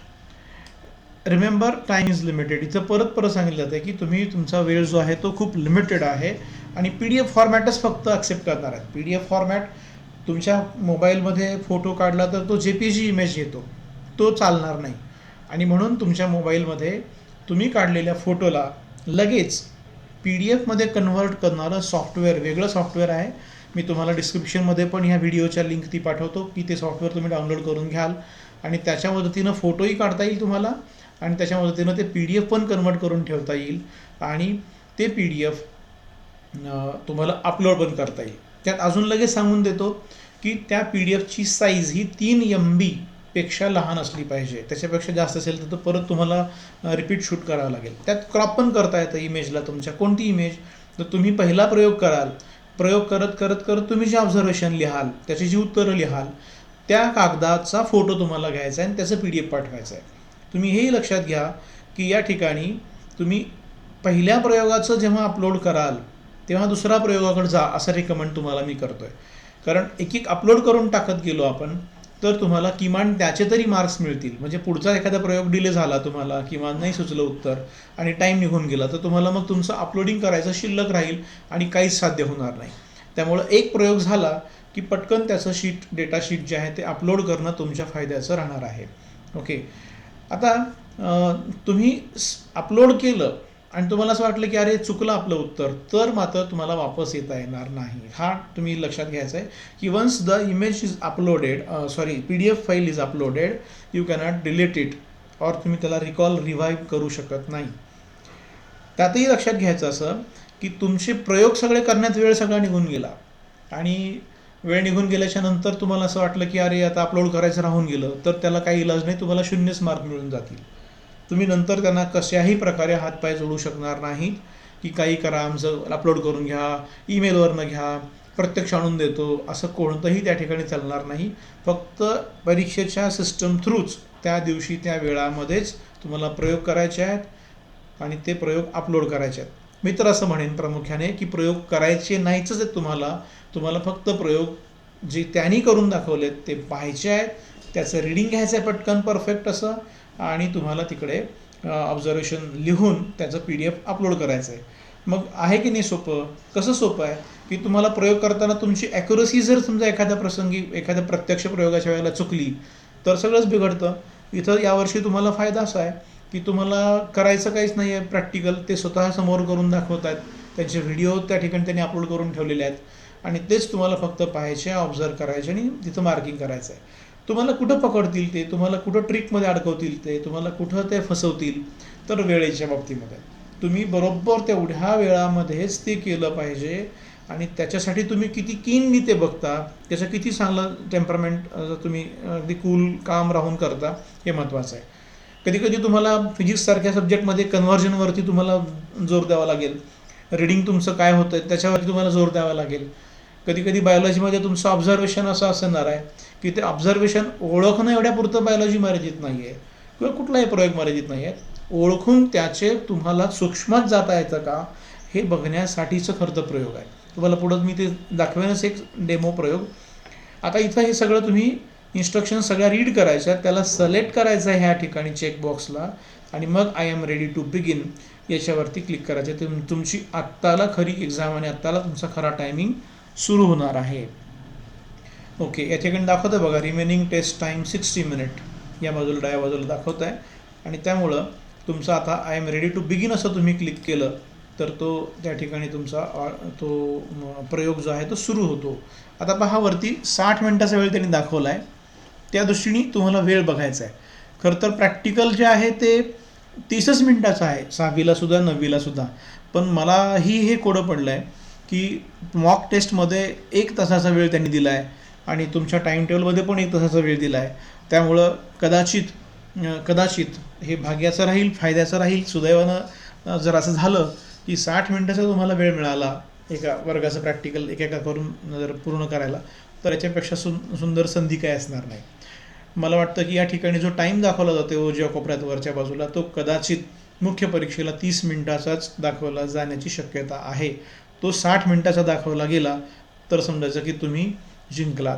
Remember time is limited. इथं परत सांगितलं जातं की तुम्ही तुमचा वेळ जो आहे तो खूप लिमिटेड आहे, आणि PDF फॉर्मॅटच फक्त ॲक्सेप्ट करणार आहेत. PDF फॉर्मॅट तुमच्या मोबाईलमध्ये फोटो काढला तर तो JPG इमेज येतो, तो चालणार नाही. आणि म्हणून तुमच्या मोबाईलमध्ये तुम्ही काढलेल्या फोटोला लगेच PDF मध्ये कन्व्हर्ट करणारं सॉफ्टवेअर, वेगळं सॉफ्टवेअर आहे. मी तुम्हाला डिस्क्रिप्शनमध्ये पण ह्या व्हिडिओच्या लिंक ती पाठवतो की ते सॉफ्टवेअर तुम्ही डाउनलोड करून घ्याल, आणि त्याच्या मदतीनं फोटोही काढता येईल तुम्हाला, आणि त्याच्या मदतीनं ते PDF पण कन्वर्ट करून ठेवता येईल, आणि ते PDF तुम्हाला अपलोड पण करता येईल. त्यात अजून लगेच सांगून देतो की त्या PDFची साईज ही 3 MB पेक्षा लहान असली पाहिजे. त्याच्यापेक्षा जास्त असेल तर परत तुम्हाला रिपीट शूट करावं लागेल. त्यात क्रॉप पण करता येतं इमेजला तुमच्या. कोणती इमेज? तर तुम्ही पहिला प्रयोग कराल, प्रयोग करत तुम्ही जे ऑब्झर्वेशन लिहाल, त्याची जी उत्तरं लिहाल, त्या कागदाचा फोटो तुम्हाला घ्यायचा आहे आणि त्याचं PDF पाठवायचं आहे. तुम्ही हेही लक्षात घ्या की या ठिकाणी तुम्ही पहिल्या प्रयोगाचं जेव्हा अपलोड कराल तेव्हा दुसऱ्या प्रयोगाकडे जा असं रिकमेंड तुम्हाला मी करतो आहे. कारण एक अपलोड करून टाकत गेलो आपण तर तुम्हाला किमान त्याचे तरी मार्क्स मिळतील. म्हणजे पुढचा एखादा प्रयोग डिले झाला तुम्हाला, किंवा नाही सुचलं उत्तर आणि टाईम निघून गेला, तर तुम्हाला मग तुमचं अपलोडिंग करायचं शिल्लक राहील आणि काहीच साध्य होणार नाही. त्यामुळं एक प्रयोग झाला की पटकन त्याचं डेटा शीट जे आहे ते अपलोड करणं तुमच्या फायद्याचं राहणार आहे. ओके. आता तुम्ही अपलोड केलं आणि तुम्हाला असं वाटलं की अरे चुकलं आपलं उत्तर, तर मात्र तुम्हाला वापस येता येणार नाही. हा तुम्ही लक्षात घ्यायचा आहे की once the image is uploaded, PDF file is uploaded, you cannot delete it, और तुम्ही त्याला रिवाईव्ह करू शकत नाही. त्यातही लक्षात घ्यायचं असं की तुमचे प्रयोग सगळे करण्यात वेळ सगळा निघून गेला, आणि वेळ निघून गेल्याच्या नंतर तुम्हाला असं वाटलं की अरे आता अपलोड करायचं राहून गेलं, तर त्याला काही इलाज नाही, तुम्हाला 0च मार्क मिळून जातील. तुम्ही नंतर त्यांना कशाही प्रकारे हातपाय जोडू शकणार नाहीत की काही करा, आमचं अपलोड करून घ्या, ईमेलवरनं घ्या, प्रत्यक्ष आणून देतो, असं कोणतंही त्या ठिकाणी चालणार नाही. फक्त परीक्षेच्या सिस्टम थ्रूच त्या दिवशी त्या वेळामध्येच तुम्हाला प्रयोग करायचे आहेत आणि ते प्रयोग अपलोड करायचे आहेत. मी तर असं म्हणेन प्रामुख्याने की प्रयोग करायचे नाहीच आहेत तुम्हाला फक्त प्रयोग जे त्यांनी करून दाखवलेत ते पाहायचे आहेत, त्याचं रीडिंग घ्यायचं आहे पटकन परफेक्ट असं, आणि तुम्हाला तिकडे ऑब्झर्वेशन लिहून त्याचं PDF अपलोड करायचं आहे. मग आहे की नाही सोपं? कसं सोपं आहे की तुम्हाला प्रयोग करताना तुमची ॲक्युरसी जर समजा एखाद्या प्रसंगी एखाद्या प्रत्यक्ष प्रयोगाच्या वेळेला चुकली तर सगळंच बिघडतं. इथं यावर्षी तुम्हाला फायदा असा आहे की तुम्हाला करायचं काहीच नाही आहे प्रॅक्टिकल, ते स्वतः समोर करून दाखवत आहेत, त्यांचे व्हिडिओ त्या ठिकाणी त्यांनी अपलोड करून ठेवलेले आहेत, आणि तेच तुम्हाला फक्त पाहायचे, ऑब्झर्व करायचे आणि तिथं मार्किंग करायचं आहे. तुम्हाला कुठं पकडतील ते, तुम्हाला कुठं ट्रिकमध्ये अडकवतील ते, तुम्हाला कुठं ते फसवतील, तर वेळेच्या बाबतीमध्ये तुम्ही बरोबर तेवढ्या वेळामध्येच ते केलं पाहिजे, आणि त्याच्यासाठी तुम्ही किती कीनली ते बघता, त्याचं किती चांगलं टेम्परमेंट तुम्ही अगदी कूल काम राहून करता हे महत्त्वाचं आहे. कधी तुम्हाला फिजिक्ससारख्या सब्जेक्टमध्ये कन्व्हर्जनवरती तुम्हाला जोर द्यावा लागेल, रीडिंग तुमचं काय होतं आहे त्याच्यावरती तुम्हाला जोर द्यावा लागेल. कधी बायोलॉजीमध्ये तुमचं ऑब्झर्वेशन असं असणार आहे की ते ऑब्झर्वेशन ओळखणं एवढ्यापुरतं बायोलॉजी मर्यादित नाही आहे, किंवा कुठलाही प्रयोग मर्यादित नाही आहे. ओळखून त्याचे तुम्हाला सूक्ष्मात जाता येतं का हे बघण्यासाठीचं खरं तर प्रयोग आहे. तुम्हाला पुढं मी ते दाखवेनच एक डेमो प्रयोग. आता इथं हे सगळं तुम्ही इन्स्ट्रक्शन सगळ्या रीड करायच्या, त्याला सिलेक्ट करायचं आहे ह्या ठिकाणी चेकबॉक्सला, आणि मग I am ready to begin याच्यावरती क्लिक करायचं. तुमची आत्ताला खरी एक्झाम आणि आत्ताला तुमचा खरा टायमिंग सुरू होणार आहे. ओके, या ठिकाणी दाखवतं बघा रिमेनिंग टेस्ट टाईम 60 मिनिट, या बाजूला डाव्या बाजूला दाखवत आहे. आणि त्यामुळं तुमचा आता I am ready to begin असं तुम्ही क्लिक केलं तर तो त्या ठिकाणी तुमचा तो प्रयोग जो आहे तो सुरू होतो. आता पहा वरती 60 मिनिटाचा वेळ त्यांनी दाखवला आहे, त्या दृष्टीने तुम्हाला वेळ बघायचा आहे. खरं तर प्रॅक्टिकल जे आहे ते 30च मिनिटाचं आहे, 6वीला सुद्धा 9वीला सुद्धा. पण मलाही हे कोडं पडलं आहे की मॉक टेस्टमध्ये 1 तासाचा वेळ त्यांनी दिला आहे आणि तुमच्या टाईम टेबलमध्ये पण 1 तासाचा वेळ दिला आहे. त्यामुळं कदाचित हे भाग्याचं राहील, फायद्याचं राहील. सुदैवानं जर असं झालं की 60 मिनिटाचा तुम्हाला वेळ मिळाला एका वर्गाचं प्रॅक्टिकल एकेका करून जर पूर्ण करायला, तर याच्यापेक्षा सुंदर संधी काय असणार नाही. मला वाटतं की या ठिकाणी जो टाईम दाखवला जातो उजव्या कोपऱ्यात वरच्या बाजूला, तो कदाचित मुख्य परीक्षेला 30 मिनिटाचाच दाखवला जाण्याची शक्यता आहे. तो 60 मिनिटाचा दाखवला गेला तर समजायचं की तुम्ही जिंकलात,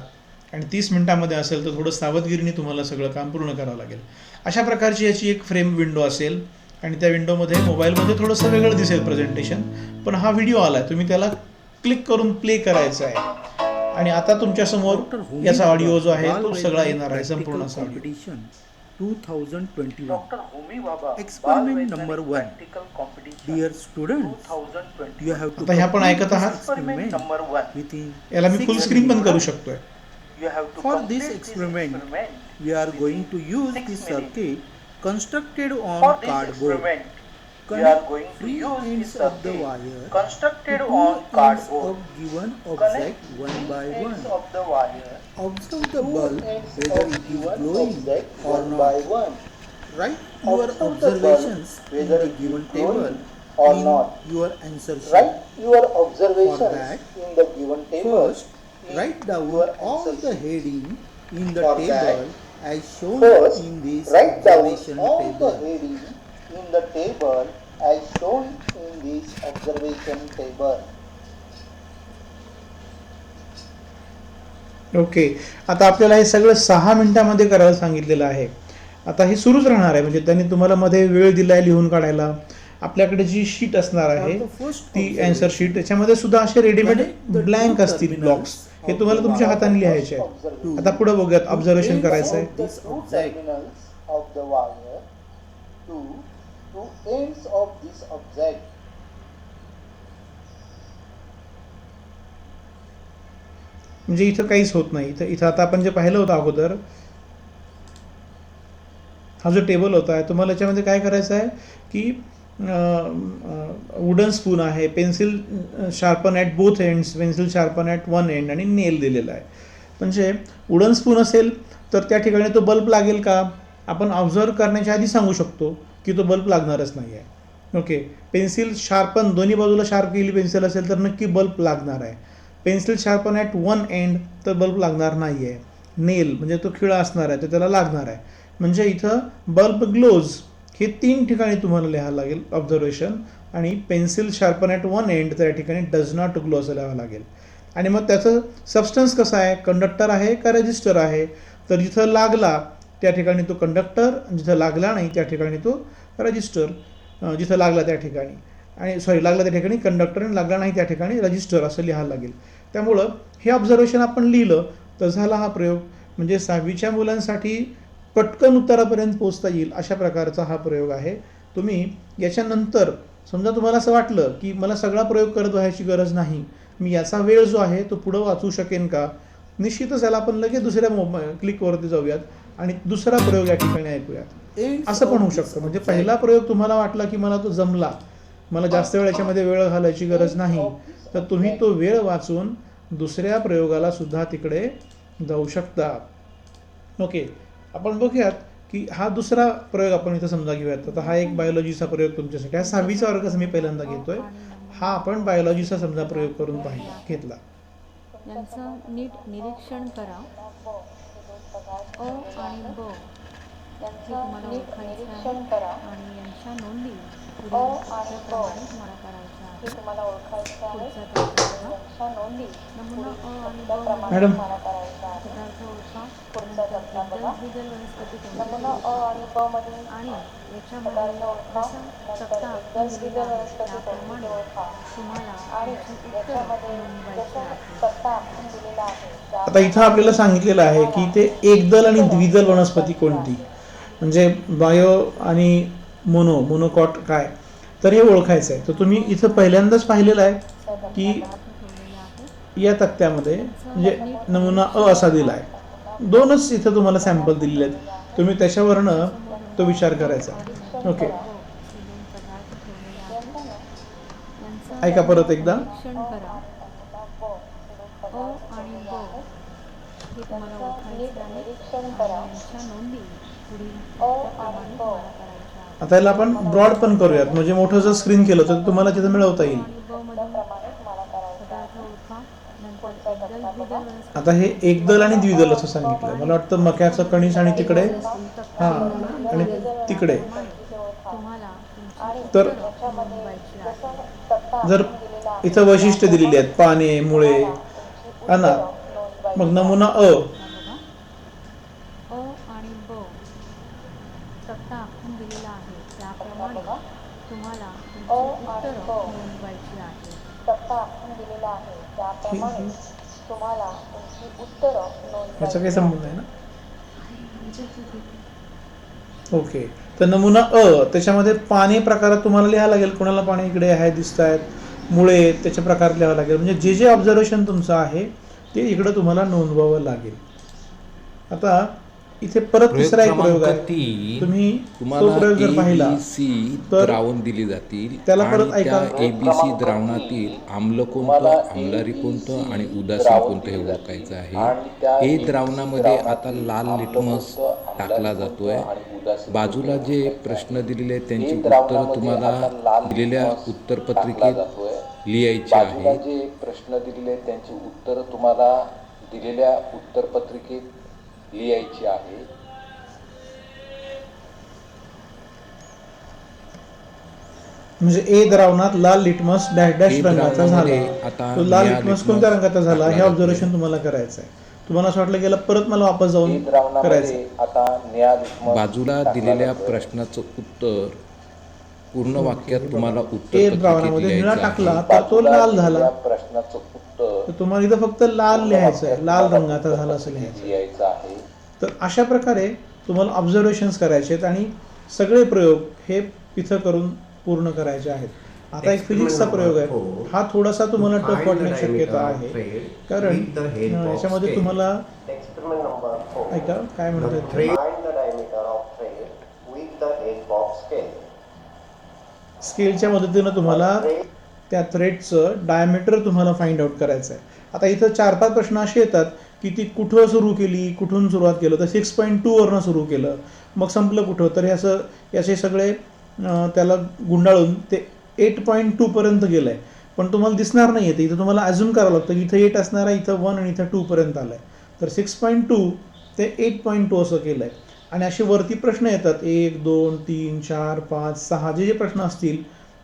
आणि 30 मिनिटामध्ये असेल तर थोडं सावधगिरीने तुम्हाला सगळं काम पूर्ण करावं लागेल. अशा प्रकारची याची एक फ्रेम विंडो असेल, आणि त्या विंडोमध्ये मोबाईलमध्ये थोडंसं वेगळं दिसेल प्रेझेंटेशन, पण हा व्हिडिओ आला आहे, तुम्ही त्याला क्लिक करून प्ले करायचं आहे. आणि आता तुमच्यासमोर याचा ऑडिओ जो आहे तो सगळा येणार आहे, संपूर्ण असा audio. 2021 experiment number 1. Dear students, you have to आता हे आपण ऐकत आहात. experiment number 1 within याला मी फुल स्क्रीन पण करू शकतोय. for this experiment we are going to use this circuit constructed on cardboard. Connect three ends of the wire constructed to on two ends cardboard. of given object one by one. Of the wire. Observe the bulb whether it is glowing or One not. by one. Write your Observe the bulb observations in whether the it given is table glowing or in not. your answer sheet. Write your For observations that, in the given table. First, write down your all answer the sheet. heading in the For table that, as shown First, in this write down observation all the table. heading in the table as shown in this observation table. Okay, आता आपल्याला हे सगळं 6 मिनिटामध्ये करायला सांगितलेलं आहे. आता हे सुरूच राहणार आहे, म्हणजे त्यांनी तुम्हाला मध्ये वेळ दिला आहे लिहून काढायला. आपल्याकडे जी शीट असणार आहे ती अँसर शीट, त्याच्यामध्ये सुद्धा असे रेडीमेड ब्लँक असतील ब्लॉक्स, हे तुम्हाला तुमच्या हाताने लिहायचे आहेत. आता पुढे बघूयात, ऑब्झर्वेशन करायचं आहे. The two terminals of the wire to two ends of this object. म्हणजे इथं काहीच होत नाही. इथं आता आपण जे पाहिलं होतं अगोदर, हा जो टेबल होता तुम्हाला याच्यामध्ये काय करायचं आहे की वुडन स्पून आहे, pencil sharpen at both ends, pencil sharpen at one end, आणि नेल दिलेला आहे. म्हणजे वुडन स्पून असेल तर त्या ठिकाणी तो बल्ब लागेल का, आपण ऑब्झर्व करण्याच्या आधी सांगू शकतो की तो बल्ब लागणारच नाही आहे. ओके, पेन्सिल शार्पन दोन्ही बाजूला शार्प केलेली पेन्सिल असेल तर नक्की बल्ब लागणार आहे. Pencil sharpen at one end तर बल्ब लागणार नाही आहे. नेल म्हणजे तो खिळा असणार आहे तर त्याला लागणार आहे. म्हणजे इथं बल्ब ग्लोज हे 3 ठिकाणी तुम्हाला लिहावं लागेल ऑब्झर्वेशन, आणि pencil sharpen at one end तर या ठिकाणी डज नॉट ग्लो असं लिहावं लागेल. आणि मग त्याचं सबस्टन्स कसं आहे, कंडक्टर आहे का रजिस्टर आहे, तर जिथं लागला त्या ठिकाणी तो कंडक्टर, जिथं लागला नाही त्या ठिकाणी तो रजिस्टर, जिथं लागला त्या ठिकाणी, आणि लागला त्या ठिकाणी कंडक्टर आणि लागला नाही त्या ठिकाणी रजिस्टर असं लिहायला लागेल. त्यामुळं हे ऑब्झर्वेशन आपण लिहिलं तर झाला हा प्रयोग. म्हणजे 6वीच्या मुलांसाठी पटकन उत्तरापर्यंत पोहोचता येईल अशा प्रकारचा हा प्रयोग आहे. तुम्ही याच्यानंतर समजा तुम्हाला असं वाटलं की मला सगळा प्रयोग करत व्हायची गरज नाही, मी याचा वेळ जो आहे तो पुढं वाचू शकेन का, निश्चितच याला आपण लगेच दुसऱ्या क्लिकवरती जाऊयात आणि दुसरा प्रयोग या ठिकाणी ऐकूयात. असं पण होऊ शकतं, म्हणजे पहिला प्रयोग तुम्हाला वाटला की मला तो जमला, मला जास्त वेळ याच्यामध्ये वेळ घालायची गरज नाही, तर तुम्ही तो वेळ वाचून दुसऱ्या प्रयोगाला सुद्धा तिकडे जाऊ शकता. ओके, आपण बघूयात की हा दुसरा प्रयोग आपण इथं समजा घेऊयात. आता हा एक बायोलॉजीचा प्रयोग तुमच्यासाठी, हा 6वीचा वर्गाचा मी पहिल्यांदा घेतोय. हा आपण बायोलॉजीचा समजा प्रयोग करून घेतला. यांचं नीट निरीक्षण करा. अ आणि ब हे तुम्हाला ओळखायचं आहे आणि यांच्या नोंदी पुढील प्रमाणे तुम्हाला करायच्या आहेत. पुढचा तक्ता बघा. नमुना अ आणि ब मॅडम. पदार्थ ओळखा. नंतर एकदल द्विदल वनस्पती कोणती ते ओळखा. आणि याच्यामध्ये जसं तक्ता आपण दिलेला आहे त्याप्रमाणे तुम्हाला त्याची उत्तरं नोंदवायची आहेत. आता इथं आपल्याला सांगितलेलं आहे की ते एकदल आणि द्विदल वनस्पती कोणती, म्हणजे बायो आणि मोनोकॉट काय, तर हे ओळखायचं आहे. तर तुम्ही इथं पहिल्यांदाच पाहिलेलं आहे की पदार्थ ठेवलेले आहेत. या तक्त्यामध्ये म्हणजे नमुना अ असा दिला आहे. दोनच इथं तुम्हाला सॅम्पल दिलेले आहेत, तुम्ही त्याच्यावरनं तो विचार करायचा. ओके, हे दोन पदार्थ ठेवलेले आहेत. यांचं ऐका परत एकदा. निरीक्षण करा. अ आणि ब हे तुम्हाला ओळखायचे आहे आणि यांच्या नोंदी पुढील तक्त्याप्रमाणे तुम्हाला करायच्या आहेत. आता याला आपण ब्रॉड पण करूयात, म्हणजे मोठं जर स्क्रीन केलं तर तुम्हाला तिथं मिळवता येईल. आणि ब मधून पदार्थ ओळखा. नंतर एकदल द्विदल वनस्पती आता हे एकदल आणि द्विदल असं सांगितलं. मला वाटतं मक्याचं कणीस आणि तिकडे हां आणि तिकडे. तुम्हाला तुमची तर उत्तरं नोंदवायची आहेत. जर इथं वैशिष्ट्य दिलेली आहेत, पाने, मुळे, अना, मग नमुना अ. बघा. अ आणि ब तक्ता आखून दिलेला आहे त्याप्रमाणे तुम्हाला तुमची उत्तरं नोंदवायची आहेत. याचा काही संबंध आहे ना. ओके, तर नमुना अ त्याच्यामध्ये पाने प्रकारात तुम्हाला लिहायला लागेल. कोणाला पाने इकडे आहे दिसत आहेत, मुळे त्याचे प्रकार लिहावं लागेल. म्हणजे जे जे ऑब्झर्वेशन तुमचं आहे ते इकडं तुम्हाला नोंदवावं लागेल. आता इथे परत तिसरा एक प्रयोग आहे. तुम्ही तो तुम्हाला प्रयोग जर पाहिला ABC तर द्रावण दिली जातील त्याला परत आणि त्या ऐका. ABC द्रावणातील आम्ल कोणतं, आम्लारी कोणतं आणि उदासीन कोणतं हे ओळखायचं आहे. ए द्रावणामध्ये आता लाल लिटमस टाकला जातोय. बाजूला जे प्रश्न दिलेले आहेत त्यांची उत्तरं तुम्हाला दिलेल्या उत्तरपत्रिकेत लिहायची आहे. म्हणजे ए द्रावणात लाल लिटमस डॅश डॅश ए रंगाचा द्रावणामध्ये झाला. आता तो लाल निळा लिटमस लिटमस कोणत्या रंगाचा झाला हे टाकला ऑब्झर्वेशन जातोय. तुम्हाला करायचं आहे. तुम्हाला असं वाटलं गेलं परत मला वापस जाऊन करायचं. बाजूला दिलेल्या प्रश्नाचं उत्तर पूर्ण वाक्यात तुम्हाला ए उत्तर द्रावणामध्ये निळा टाकला तर तो लाल झाला. तर तुम्हाला इथं फक्त लाल लिहायचं आहे, लाल रंगाचा झाला असं लिहायचं आहे. तर अशा प्रकारे तुम्हाला ऑब्झर्वेशन्स करायचे आहेत आणि सगळे प्रयोग हे इथं करून पूर्ण करायचे आहेत. आता एक फिजिक्सचा प्रयोग आहे. हा थोडासा तुम्हाला टफ वाटण्याची शक्यता आहे, कारण याच्यामध्ये तुम्हाला Experiment number 4. ऐका काय म्हणतात. Find the diameter of thread with the help of scale. स्केलच्या मदतीनं तुम्हाला त्या थ्रेडचं डायमीटर तुम्हाला फाइंड आउट करायचं आहे. आता इथं 4-5 प्रश्न असे येतात की ती कुठं सुरू केली, कुठून सुरुवात केलं. तर 6.2 वरनं सुरू केलं, मग संपलं कुठं. तर हे असं याचे सगळे त्याला गुंडाळून ते 8.2 पर्यंत गेलं आहे. पण तुम्हाला दिसणार नाही आहे ते. इथं तुम्हाला अज्युम करावं लागतं की इथं 8 असणार आहे, इथं 1 आणि इथं 2 पर्यंत आलं आहे. तर 6.2 ते 8.2 असं केलं आहे. आणि असे वरती प्रश्न येतात 1, 2, 3, 4, 5, 6 जे जे प्रश्न असतील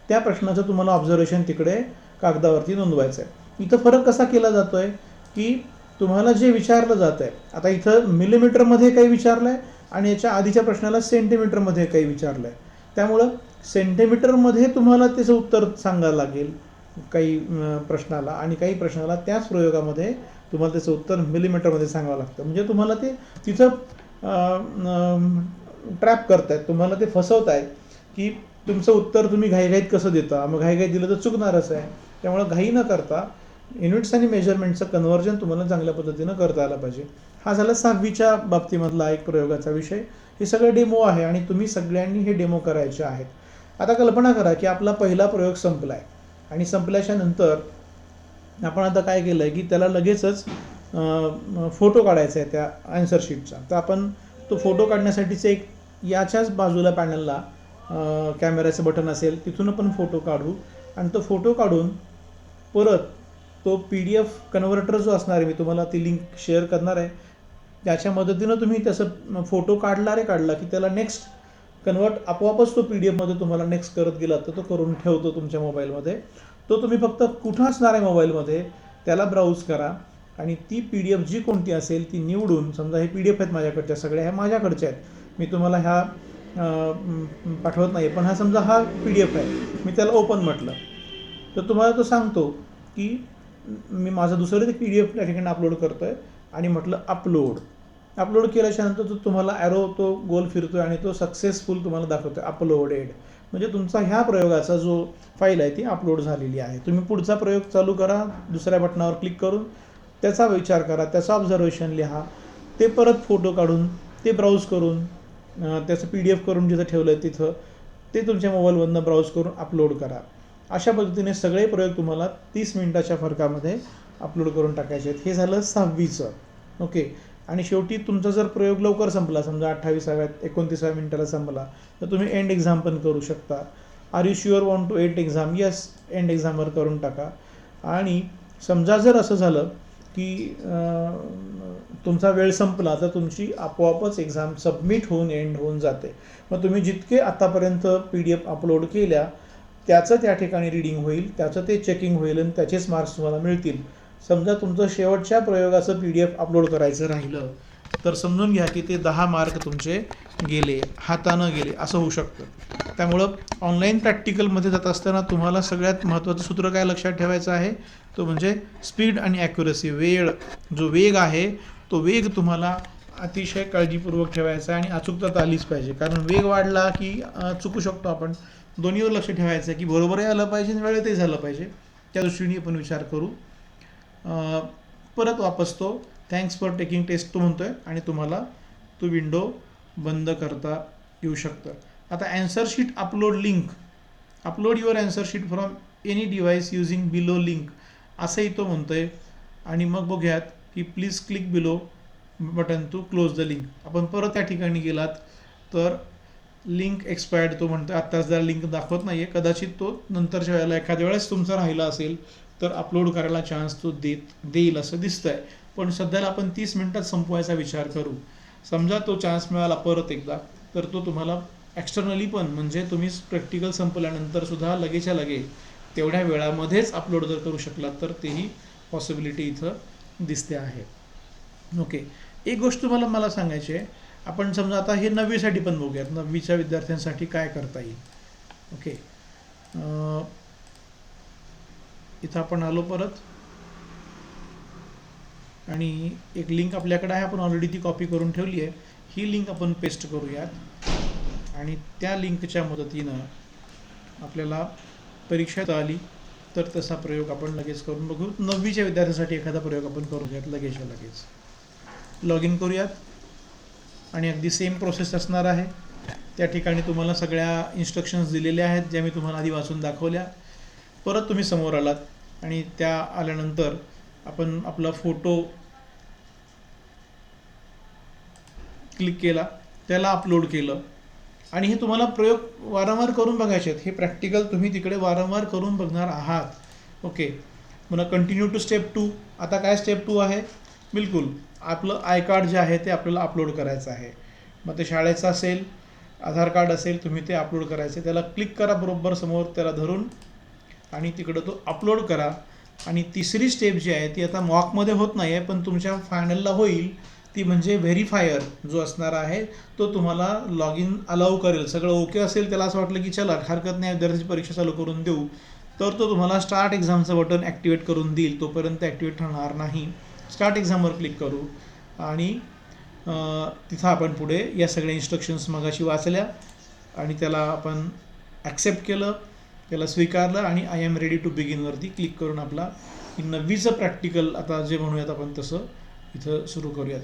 त्या प्रश्नाचं तुम्हाला ऑब्झर्वेशन तिकडे कागदावरती नोंदवायचं आहे. इथं फरक कसा केला जातो आहे की तुम्हाला जे विचारलं जात आहे, आता इथं मिलीमीटरमध्ये काही विचारलं आहे आणि याच्या आधीच्या प्रश्नाला सेंटीमीटरमध्ये काही विचारलं आहे. त्यामुळं सेंटीमीटरमध्ये तुम्हाला त्याचं उत्तर सांगायला लागेल काही प्रश्नाला, आणि काही प्रश्नाला त्याच प्रयोगामध्ये तुम्हाला त्याचं उत्तर मिलीमीटरमध्ये सांगावं लागतं. म्हणजे तुम्हाला ते तिथं ट्रॅप करतायत, तुम्हाला ते फसवतायत की तुमचं उत्तर तुम्ही घाईघाईत कसं देता, मग घाईघाईत दिलं तर चुकणारच आहे. त्यामुळं घाई न करता युनिट्स आणि मेजरमेंटचं कन्व्हर्जन तुम्हाला चांगल्या पद्धतीनं करता आलं पाहिजे. हा झाला 6वीच्या बाबतीमधला एक प्रयोगाचा विषय. हे सगळे डेमो आहे आणि तुम्ही सगळ्यांनी हे डेमो करायचे आहेत. आता कल्पना करा की आपला पहिला प्रयोग संपला आहे आणि संपल्याच्या नंतर आपण आता काय केलं आहे की त्याला लगेचच फोटो काढायचा आहे त्या आन्सर शीटचा. तर आपण तो फोटो काढण्यासाठीचं एक याच्याच बाजूला पॅनलला कॅमेऱ्याचं बटन असेल, तिथून आपण फोटो काढू आणि तो फोटो काढून परत तो PDF कन्व्हर्टर जो असणार आहे, मी तुम्हाला ती लिंक शेअर करणार आहे, त्याच्या मदतीनं तुम्ही त्याचं फोटो काढला की त्याला नेक्स्ट कन्वर्ट आपोआपच तो PDF मध्ये तुम्हाला नेक्स्ट करत गेला तर तो करून ठेवतो तुमच्या मोबाईलमध्ये. तो तुम्ही फक्त कुठं असणार आहे मोबाईलमध्ये त्याला ब्राउज करा आणि ती PDF जी कोणती असेल ती निवडून, समजा हे PDF आहेत माझ्याकडच्या सगळ्या, ह्या माझ्याकडच्या आहेत, मी तुम्हाला ह्या पाठवत नाही, पण हा समजा हा PDF आहे, मी त्याला ओपन म्हटलं तर तुम्हाला तो सांगतो की मी माझं दुसरं ते PDF त्या ठिकाणी अपलोड करतो आहे आणि म्हटलं अपलोड केल्याच्यानंतर तो तुम्हाला ॲरो तो गोल फिरतो आहे आणि तो सक्सेसफुल तुम्हाला दाखवतो आहे अपलोडेड. म्हणजे तुमचा ह्या प्रयोगाचा जो फाईल आहे ती अपलोड झालेली आहे. तुम्ही पुढचा प्रयोग चालू करा, दुसऱ्या बटनावर क्लिक करून त्याचा विचार करा, त्याचं ऑब्झर्वेशन लिहा, ते परत फोटो काढून ते ब्राउज करून त्याचं PDF करून जिथं ठेवलं आहे तिथं ते तुमच्या मोबाईलमधनं ब्राउज करून अपलोड करा. अशा पद्धतीने सगळे प्रयोग तुम्हाला 30 मिनिटाच्या फरकामध्ये अपलोड करून टाकायचे आहेत. हे झालं 6वीचं. ओके. आणि शेवटी तुमचा जर प्रयोग लवकर संपला, समजा 28व्या 29व्या मिनिटाला संपला, तर तुम्ही एंड एक्झाम पण करू शकता. Are you sure want to end exam? Yes, end एक्झामवर करून टाका. आणि समजा जर असं झालं की तुमचा वेळ संपला तर तुमची आपोआपच एक्झाम सबमिट होऊन एंड होऊन जाते. मग तुम्ही जितके आतापर्यंत PDF अपलोड केल्या त्याचं त्या ठिकाणी रीडिंग होईल, त्याचं ते चेकिंग होईल आणि त्याचेच मार्क्स तुम्हाला मिळतील. समजा तुमचं शेवटच्या प्रयोगाचं PDF अपलोड करायचं राहिलं तर समजून घ्या की ते 10 मार्क तुमचे गेले, हातानं गेले, असं होऊ शकतं. त्यामुळं ऑनलाईन प्रॅक्टिकलमध्ये जात असताना तुम्हाला सगळ्यात महत्त्वाचं सूत्र काय लक्षात ठेवायचं आहे, तो म्हणजे स्पीड आणि ॲक्युरसी. जो वेग आहे तो वेग तुम्हाला अतिशय काळजीपूर्वक ठेवायचा आहे आणि अचूकता आलीच पाहिजे. कारण वेग वाढला की चुकू शकतो आपण. दोन्हीवर लक्ष ठेवायचं आहे की बरोबरही आलं पाहिजे आणि वेळेतही झालं पाहिजे. त्या दृष्टीने आपण विचार करू. परत वापस तो थँक्स फॉर टेकिंग टेस्ट तो म्हणतो आहे आणि तुम्हाला तो विंडो बंद करता येऊ शकतं. आता answer sheet upload your answer sheet from any device using below link असंही तो म्हणतो आहे. आणि मग बघूयात की please click below button to close the link. आपण परत त्या ठिकाणी गेलात तर लिंक एक्सपायर्ड तो म्हणतो. आत्ताच जरा लिंक दाखवत नाही आहे, कदाचित तो नंतरच्या वेळेला एखाद्या वेळेस तुमचा राहिला असेल तर अपलोड करायला चान्स तो देईल असं दिसतं आहे. पण सध्याला आपण 30 मिनिटात संपवायचा विचार करू. समजा तो चान्स मिळाला परत एकदा तर तो तुम्हाला एक्सटर्नली पण, म्हणजे तुम्ही प्रॅक्टिकल संपल्यानंतर सुद्धा लगेच्या लगे तेवढ्या वेळामध्येच अपलोड जर करू शकलात तर तेही पॉसिबिलिटी इथं दिसते आहे. ओके. एक गोष्ट मला सांगायची आहे, आपण समजा आता हे 9वीसाठी पण बघूयात. 9वीच्या विद्यार्थ्यांसाठी काय करता येईल. ओके. इथं आपण आलो परत आणि एक लिंक आपल्याकडे आहे, आपण ऑलरेडी ती कॉपी करून ठेवली आहे. ही लिंक आपण पेस्ट करूयात आणि त्या लिंकच्या मदतीनं आपल्याला परीक्षा आली तर तसा प्रयोग आपण लगेच करून बघू. 9वीच्या विद्यार्थ्यांसाठी एखादा प्रयोग आपण करूयात लगेच. लॉग इन करूयात आणि अगदी सेम प्रोसेस असणार आहे. त्या ठिकाणी तुम्हाला सगळ्या इन्स्ट्रक्शन्स दिलेल्या आहेत ज्या मी तुम्हाला आधी वाचून दाखवल्या. परत तुम्ही समोर आलात आणि त्या आल्यानंतर आपण आपला फोटो क्लिक केला, त्याला अपलोड केलं आणि हे तुम्हाला प्रयोग वारंवार करून बघायचे आहेत. हे प्रॅक्टिकल तुम्ही तिकडे वारंवार करून बघणार आहात. ओके. पुन्हा कंटिन्यू टू स्टेप 2. आता काय स्टेप 2 आहे? बिलकुल आपलं आय कार्ड जे आहे ते आपल्याला अपलोड करायचं आहे. मग ते शाळेचं असेल, आधार कार्ड असेल, तुम्ही ते अपलोड करायचे. त्याला क्लिक करा बरोबर समोर त्याला धरून आणि तिकडं तो अपलोड करा. आणि तिसरी स्टेप जी आहे ती आता मॉकमध्ये होत नाही आहे पण तुमच्या फायनलला होईल. ती म्हणजे व्हेरीफायर जो असणार आहे तो तुम्हाला लॉग इन अलाउ करेल. सगळं ओके असेल, त्याला असं वाटलं की चला हरकत नाही विद्यार्थ्यांची परीक्षा चालू करून देऊ, तर तो तुम्हाला स्टार्ट एक्झामचं बटन ॲक्टिवेट करून देईल. तोपर्यंत ॲक्टिवेट होणार नाही. स्टार्ट एक्झामवर क्लिक करू आणि तिथं आपण पुढे या सगळ्या इन्स्ट्रक्शन्स मगाशी वाचल्या आणि त्याला आपण ॲक्सेप्ट केलं, त्याला स्वीकारलं आणि आय एम रेडी टू बिगिनवरती क्लिक करून आपला 9वीचं प्रॅक्टिकल आता जे म्हणूयात आपण तसं इथं सुरू करूयात.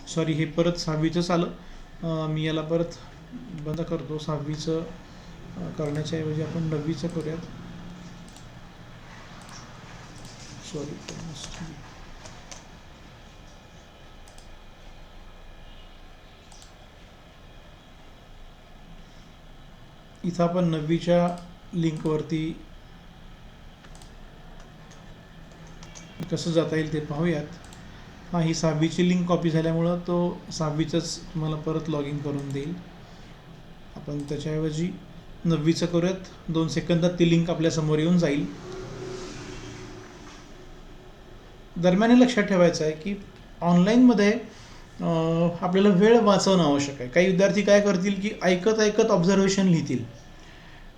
सॉरी, हे परत 6वीचंच आलं. मी याला परत बंद करतो. 6वीचं करण्याच्या ऐवजी आपण 9वीचं करूयात. सॉरी. इथं आपण 9वीच्या लिंकवरती कसं जाता येईल ते पाहूयात. हां, ही 6वीची लिंक कॉपी झाल्यामुळं तो 6वीचंच तुम्हाला परत लॉग इन करून देईल. आपण त्याच्याऐवजी 9वीचं करूयात. 2 सेकंदात ती लिंक आपल्यासमोर येऊन जाईल. दरम्यान हे लक्षात ठेवायचं आहे की ऑनलाईनमध्ये आपल्याला वेळ वाचवणं आवश्यक आहे. काही विद्यार्थी काय करतील की ऐकत ऐकत ऑब्झर्वेशन लिहितील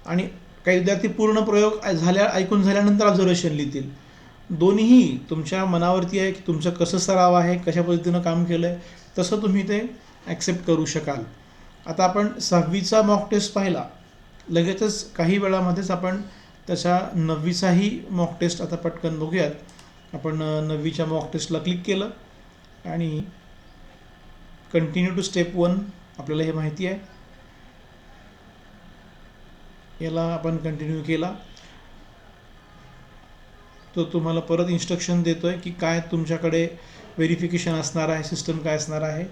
आणि काही विद्यार्थी पूर्ण प्रयोग ऐकून झाल्यानंतर ऑब्झर्वेशन लिहितील. दोन्हीही तुमच्या मनावरती आहे की तुमचं कसं सराव आहे, कशा पद्धतीनं काम केलं आहे, तसं तुम्ही ते ॲक्सेप्ट करू शकाल. आता आपण 6वीचा मॉक टेस्ट पाहिला, लगेचच काही वेळामध्येच आपण त्याच्या 9वीचाही मॉक टेस्ट आता पटकन बघूयात. आपण 9वीच्या मॉक टेस्टला क्लिक केलं आणि कंटिन्यू टू स्टेप 1 आपल्याला हे माहिती आहे, याला आपण कंटिन्यू केला. तो तुम्हाला परत इन्स्ट्रक्शन देतो आहे की काय तुमच्याकडे व्हेरिफिकेशन असणार आहे, सिस्टम काय असणार आहे.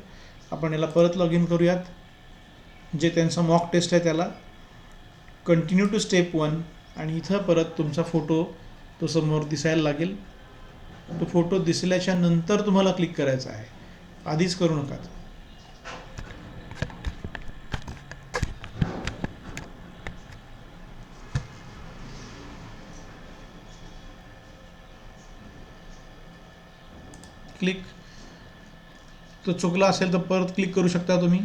आपण याला परत लॉग इन करूयात. जे त्यांचा मॉक टेस्ट आहे त्याला कंटिन्यू टू स्टेप 1 आणि इथं परत तुमचा फोटो तो समोर दिसायला लागेल. तो फोटो दिसल्याच्या नंतर तुम्हाला क्लिक करायचा आहे, आधीच करू नका. क्लिक. तो चुकला असेल तर परत क्लिक करू शकता तुम्ही.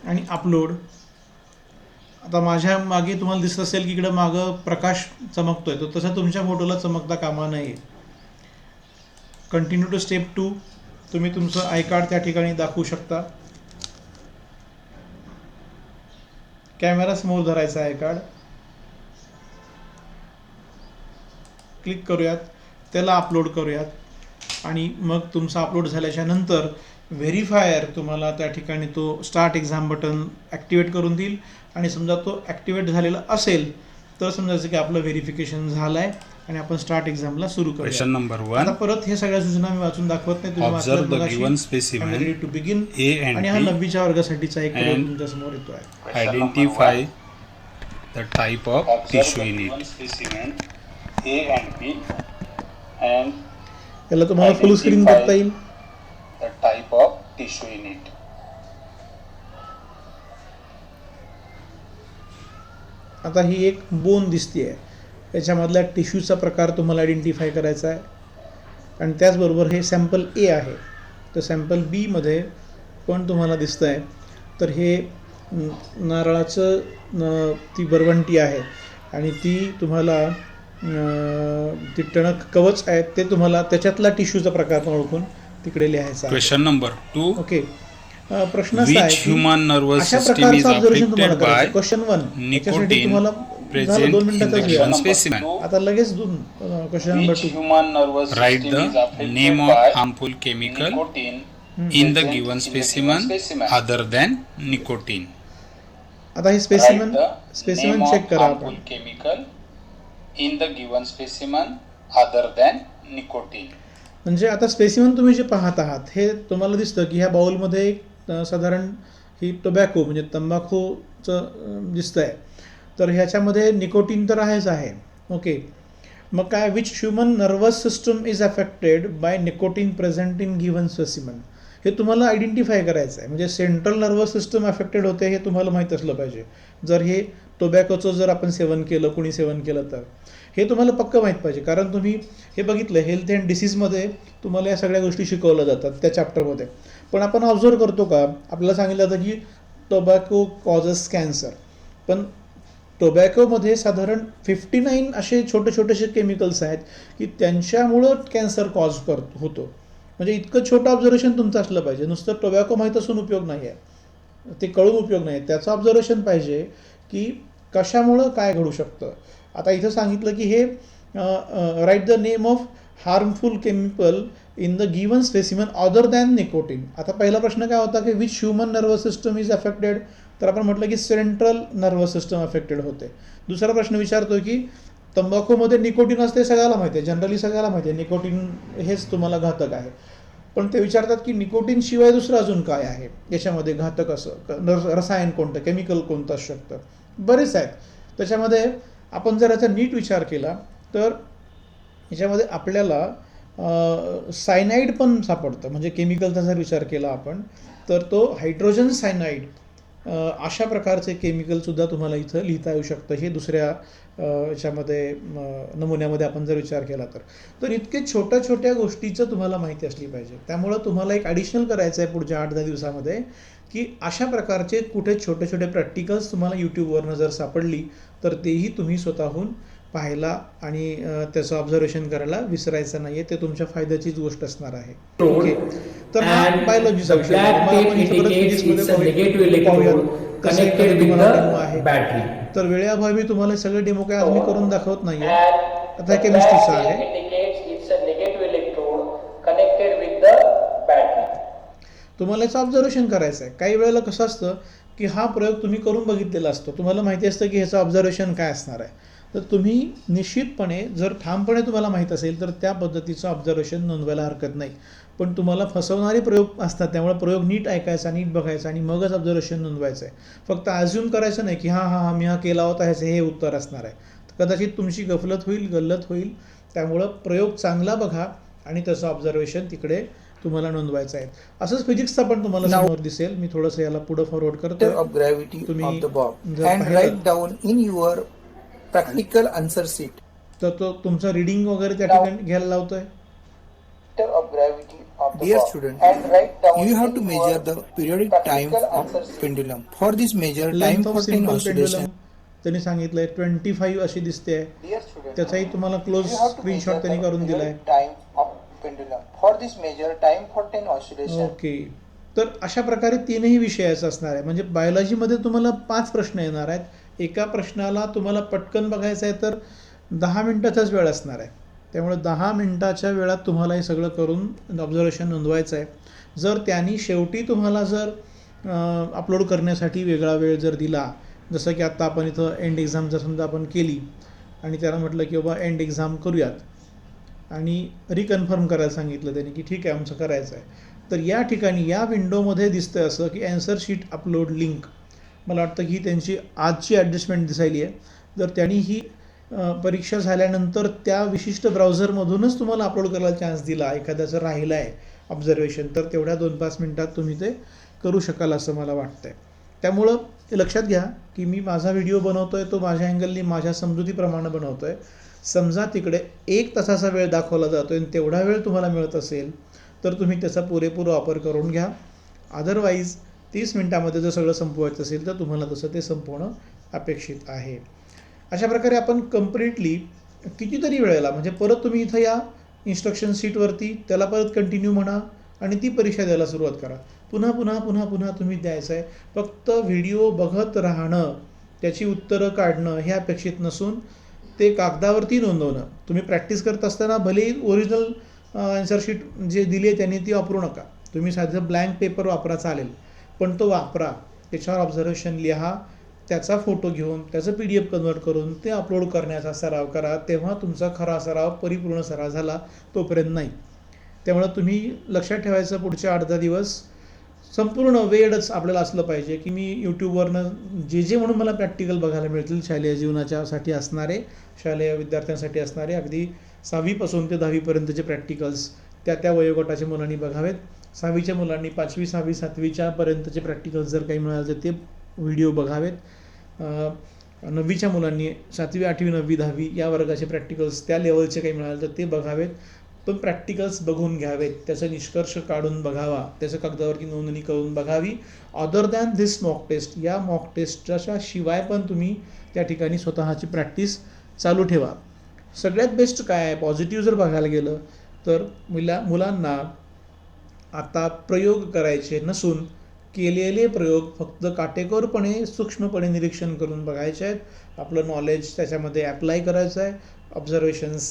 आणि अपलोड. आता माझ्या मागे तुम्हाला दिसत असेल की इकडं मागं प्रकाश चमकतोय, तो तसं तुमच्या फोटोला चमकता कामा नये. Continue to step 2. तुम्ही तुमचं आय कार्ड त्या ठिकाणी दाखवू शकता. कॅमेरा समोर धरायचा आय कार्ड. क्लिक करूयात, त्याला अपलोड करूयात आणि मग तुमचा अपलोड झाल्याच्या नंतर व्हेरीफायर तुम्हाला त्या ठिकाणी तो स्टार्ट एक्झाम बटन ॲक्टिवेट करून देईल. आणि समजा तो ॲक्टिवेट झालेला असेल तर समजायचं की आपलं व्हेरिफिकेशन झालं आहे आणि आपण स्टार्ट एक्झामला सुरू करूया. Question number 1. आता परत हे सगळ्या सूचना मी वाचून दाखवत नाही, तुम्ही Observe the given वाचलं specimen ready to begin. A and आणि हा B 9वीच्या वर्गासाठीचा एक प्रयोग and तुमच्या समोर येतो आहे. identify the type of tissue in it. specimen A and B and याला तुम्हाला फुल स्क्रीन बघता येईल. the type of tissue in it. आता ही एक बोन दिसते आहे, याच्यामधल्या टिश्यूचा प्रकार तुम्हाला आयडेंटिफाय करायचा आहे. आणि त्याचबरोबर हे सॅम्पल ए आहे, तर सॅम्पल बीमध्ये पण तुम्हाला दिसतं आहे तर हे नारळाचं ती बरवंटी आहे आणि ती तुम्हाला ती टणक कवच आहे ते तुम्हाला त्याच्यातला टिश्यूचा प्रकार पण ओळखून तिकडे लिहायचा आहे. Question number 2. ओके. प्रश्न असा आहे Which की human nervous अशा system प्रकारचं is ऑब्झर्वेशन तुम्हाला affected करायचं. by क्वेश्चन 1 याच्यासाठी nicotine तुम्हाला झालं present 2 in मिनिटाचा the वेळ. given specimen? आता लगेच question number 2. Human nervous Write system is the affected name by of harmful chemical nicotine in the present given in the specimen given specimen. other than nicotine. आता हे Write the specimen name check of करा harmful आपण. chemical in the given specimen other than nicotine. म्हणजे आता specimen तुम्ही जे पाहत आहात हे तुम्हाला दिसतं की ह्या बाउलमध्ये एक साधारण ही टोबॅको म्हणजे तंबाखूचं दिसतं आहे. तर ह्याच्यामध्ये निकोटीन तर आहेच आहे. ओके. मग काय which human nervous system is affected by nicotine present in given specimen, हे तुम्हाला आयडेंटिफाय करायचं आहे. म्हणजे सेंट्रल नर्वस सिस्टम अफेक्टेड होते हे तुम्हाला माहीत असलं पाहिजे. जर हे टोबॅकोचं जर आपण सेवन केलं, कुणी सेवन केलं तर हे तुम्हाला पक्कं माहीत पाहिजे. कारण तुम्ही हे बघितलं हेल्थ अँड डिसीजमध्ये तुम्हाला या सगळ्या गोष्टी शिकवल्या जातात त्या चॅप्टरमध्ये. पण आपण ऑब्झर्व करतो का, आपल्याला सांगितलं जातं की टोबॅको कॉजेस कॅन्सर, पण टोबॅकोमध्ये साधारण 59 असे छोटे छोटेसे केमिकल्स आहेत की त्यांच्यामुळं कॅन्सर कॉज होतो. म्हणजे इतकं छोटं ऑब्झर्वेशन तुमचं असलं पाहिजे. नुसतं टोबॅको माहीत असून उपयोग नाही आहे, ते कळून उपयोग नाही. त्याचं ऑब्झर्वेशन पाहिजे की कशामुळं काय घडू शकतं. आता इथं सांगितलं की हे write the name of harmful chemical in the given specimen other than nicotine. आता पहिला प्रश्न काय होता की which human nervous system is affected, तर आपण म्हटलं की सेंट्रल नर्वस सिस्टम अफेक्टेड होते. दुसरा प्रश्न विचारतो की तंबाखूमध्ये निकोटीन असते, सगळ्याला माहिती आहे, जनरली सगळ्याला माहिती आहे निकोटीन हेच तुम्हाला घातक आहे. पण ते विचारतात की निकोटीन शिवाय दुसरं अजून काय आहे याच्यामध्ये घातक असं, रसायन कोणतं, केमिकल कोणतं असू शकतं, बरेच आहेत. त्याच्यामध्ये आपण जर याचा नीट विचार केला तर याच्यामध्ये आपल्याला सायनाईड पण सापडतं. म्हणजे केमिकलचा जर विचार केला आपण तर तो हायड्रोजन सायनाईड अशा प्रकारचे केमिकलसुद्धा तुम्हाला इथं लिहिता येऊ शकतं. हे दुसऱ्या याच्यामध्ये नमुन्यामध्ये आपण जर विचार केला तर इतके छोट्या छोट्या गोष्टीचं तुम्हाला माहिती असली पाहिजे. त्यामुळं तुम्हाला एक ॲडिशनल करायचं आहे पुढच्या 8-10 दिवसामध्ये, की अशा प्रकारचे कुठे छोटे छोटे प्रॅक्टिकल्स तुम्हाला यूट्यूबवरनं जर सापडली तर तेही तुम्ही स्वतःहून पाहायला आणि त्याचं ऑब्झर्वेशन करायला विसरायचं नाही आहे. ते तुमच्या फायद्याचीच गोष्ट असणार आहे. ओके, तर हा बायोलॉजीचा विषय आहे. मला आपण इथं परत फिजिक्समध्ये पाहूयात. तसं एखादा तुम्हाला डेमो आहे, तर वेळेअभावी तुम्हाला सगळे डेमो काय आज मी करून दाखवत नाही आहे. आता केमिस्ट्रीचा आहे. तुम्हाला याचं ऑब्झर्वेशन करायचं आहे. काही वेळेला कसं असतं की हा प्रयोग तुम्ही करून बघितलेला असतो, तुम्हाला माहिती असतं की ह्याचं ऑब्झर्वेशन काय असणार आहे. तर तुम्ही निश्चितपणे जर ठामपणे तुम्हाला माहीत असेल तर त्या पद्धतीचं ऑब्झर्वेशन नोंदवायला हरकत नाही. पण तुम्हाला फसवणारे प्रयोग असतात, त्यामुळे प्रयोग नीट ऐकायचा, नीट बघायचा आणि मगच ऑब्झर्वेशन नोंदवायचं आहे. फक्त ॲज्युम करायचं नाही की मी हा केला होता, ह्याचं हे उत्तर असणार आहे. तर कदाचित तुमची गल्लत होईल. त्यामुळं प्रयोग चांगला बघा आणि त्याचं ऑब्झर्वेशन तिकडे तुम्हाला नोंदवायचं आहे. असंच फिजिक्सचा पण तुम्हाला समोर दिसेल. मी थोडंसं याला पुढं फॉरवर्ड करतो. of gravity तुम्ही of the bomb जर and पाहिलं write down in your practical answer sheet. तर तो तुमचा रिडिंग वगैरे त्या ठिकाणी घ्यायला लावतोय. Dear student, you have to measure the periodic time of pendulum. For this measure, time length of for 10 simple oscillation. Pendulum त्यांनी सांगितलंय 25 अशी दिसते आहे. त्याचाही तुम्हाला क्लोज स्क्रीनशॉट त्यांनी करून दिलाय. ओके, तर अशा प्रकारे 3ही विषयाचं असणार आहे. म्हणजे बायोलॉजीमध्ये तुम्हाला 5 प्रश्न येणार आहेत. एका प्रश्नाला तुम्हाला पटकन बघायचं आहे तर 10 मिनिटाचाच वेळ असणार आहे. त्यामुळे 10 मिनिटाच्या वेळात तुम्हाला हे सगळं करून ऑब्झर्वेशन नोंदवायचं आहे. जर त्यांनी शेवटी तुम्हाला जर अपलोड करण्यासाठी वेगळा वेळ जर दिला, जसं की आत्ता आपण इथं एंड एक्झाम जर समजा आपण केली आणि त्याला म्हटलं की बाबा एंड एक्झाम करूयात आणि रिकन्फर्म करायला सांगितलं त्यांनी की ठीक आहे आमचं करायचं आहे, तर या ठिकाणी या विंडोमध्ये दिसतं असं की ॲन्सर शीट अपलोड लिंक. मला वाटतं की ही त्यांची आजची ॲडजस्टमेंट दिसायली आहे. जर त्यांनी ही परीक्षा झाल्यानंतर त्या विशिष्ट ब्राउझरमधूनच तुम्हाला अपलोड करायला चान्स दिला, एखाद्याचं राहिलं आहे ऑब्झर्वेशन, तर तेवढ्या 2-5 मिनटात तुम्ही ते करू शकाल असं मला वाटतं आहे. त्यामुळं लक्षात घ्या की मी माझा व्हिडिओ बनवतो आहे तो माझ्या अँगलनी माझ्या समजुतीप्रमाणे बनवतो आहे. समजा तिकडे 1 तासाचा वेळ दाखवला जातो आणि तेवढा वेळ तुम्हाला मिळत असेल तर तुम्ही त्याचा पुरेपूर वापर करून घ्या. अदरवाईज 30 मिनटामध्ये जर सगळं संपवायचं असेल तर तुम्हाला तसं ते संपवणं अपेक्षित आहे. अशा प्रकारे आपण कम्प्लिटली कितीतरी वेळेला म्हणजे परत तुम्ही इथं या इन्स्ट्रक्शन शीटवरती त्याला परत कंटिन्यू म्हणा आणि ती परीक्षा द्यायला सुरुवात करा. पुन्हा पुन्हा पुन्हा पुन्हा तुम्ही द्यायचं आहे. फक्त व्हिडिओ बघत राहणं, त्याची उत्तरं काढणं हे अपेक्षित नसून ते कागदावरती नोंदवणं. तुम्ही प्रॅक्टिस करत असताना भलेही ओरिजिनल आन्सर शीट जे दिली आहे त्यांनी ती वापरू नका. तुम्ही साधं ब्लँक पेपर वापरा चालेल, पण तो वापरा. त्याच्यावर ऑब्झर्वेशन लिहा, त्याचा फोटो घेऊन त्याचं PDF कन्वर्ट करून ते अपलोड करण्याचा सराव करा. तेव्हा तुमचा खरा सराव परिपूर्ण सराव झाला, तोपर्यंत नाही. त्यामुळं तुम्ही लक्षात ठेवायचं पुढचे 8-10 दिवस संपूर्ण वेळच आपल्याला असलं पाहिजे की मी यूट्यूबवरनं जे म्हणून मला प्रॅक्टिकल बघायला मिळतील शालेय जीवनाच्यासाठी असणारे, शालेय विद्यार्थ्यांसाठी असणारे अगदी 6वीपासून ते 10वीपर्यंतचे प्रॅक्टिकल्स त्या वयोगटाच्या मुलांनी बघावेत. 6वीच्या मुलांनी 5वी, 6वी, 7वीच्या पर्यंतचे प्रॅक्टिकल्स जर काही मिळाले तर ते व्हिडिओ बघावेत. 9वीच्या मुलांनी 7वी, 8वी, 9वी, 10वी या वर्गाचे प्रॅक्टिकल्स त्या लेवलचे काही मिळाले तर ते बघावेत. पण प्रॅक्टिकल्स बघून घ्यावेत, त्याचा निष्कर्ष काढून बघावा, त्याचं कागदावरती नोंदणी करून बघावी. Other than this mock test, या मॉक टेस्टच्या शिवाय पण तुम्ही त्या ठिकाणी स्वतःची प्रॅक्टिस चालू ठेवा. सगळ्यात बेस्ट काय आहे, पॉझिटिव्ह जर बघायला गेलं तर मुलांना आता प्रयोग करायचे नसून केलेले प्रयोग फक्त काटेकोरपणे सूक्ष्मपणे निरीक्षण करून बघायचे आहेत. आपलं नॉलेज त्याच्यामध्ये ॲप्लाय करायचं आहे. ऑब्झर्वेशन्स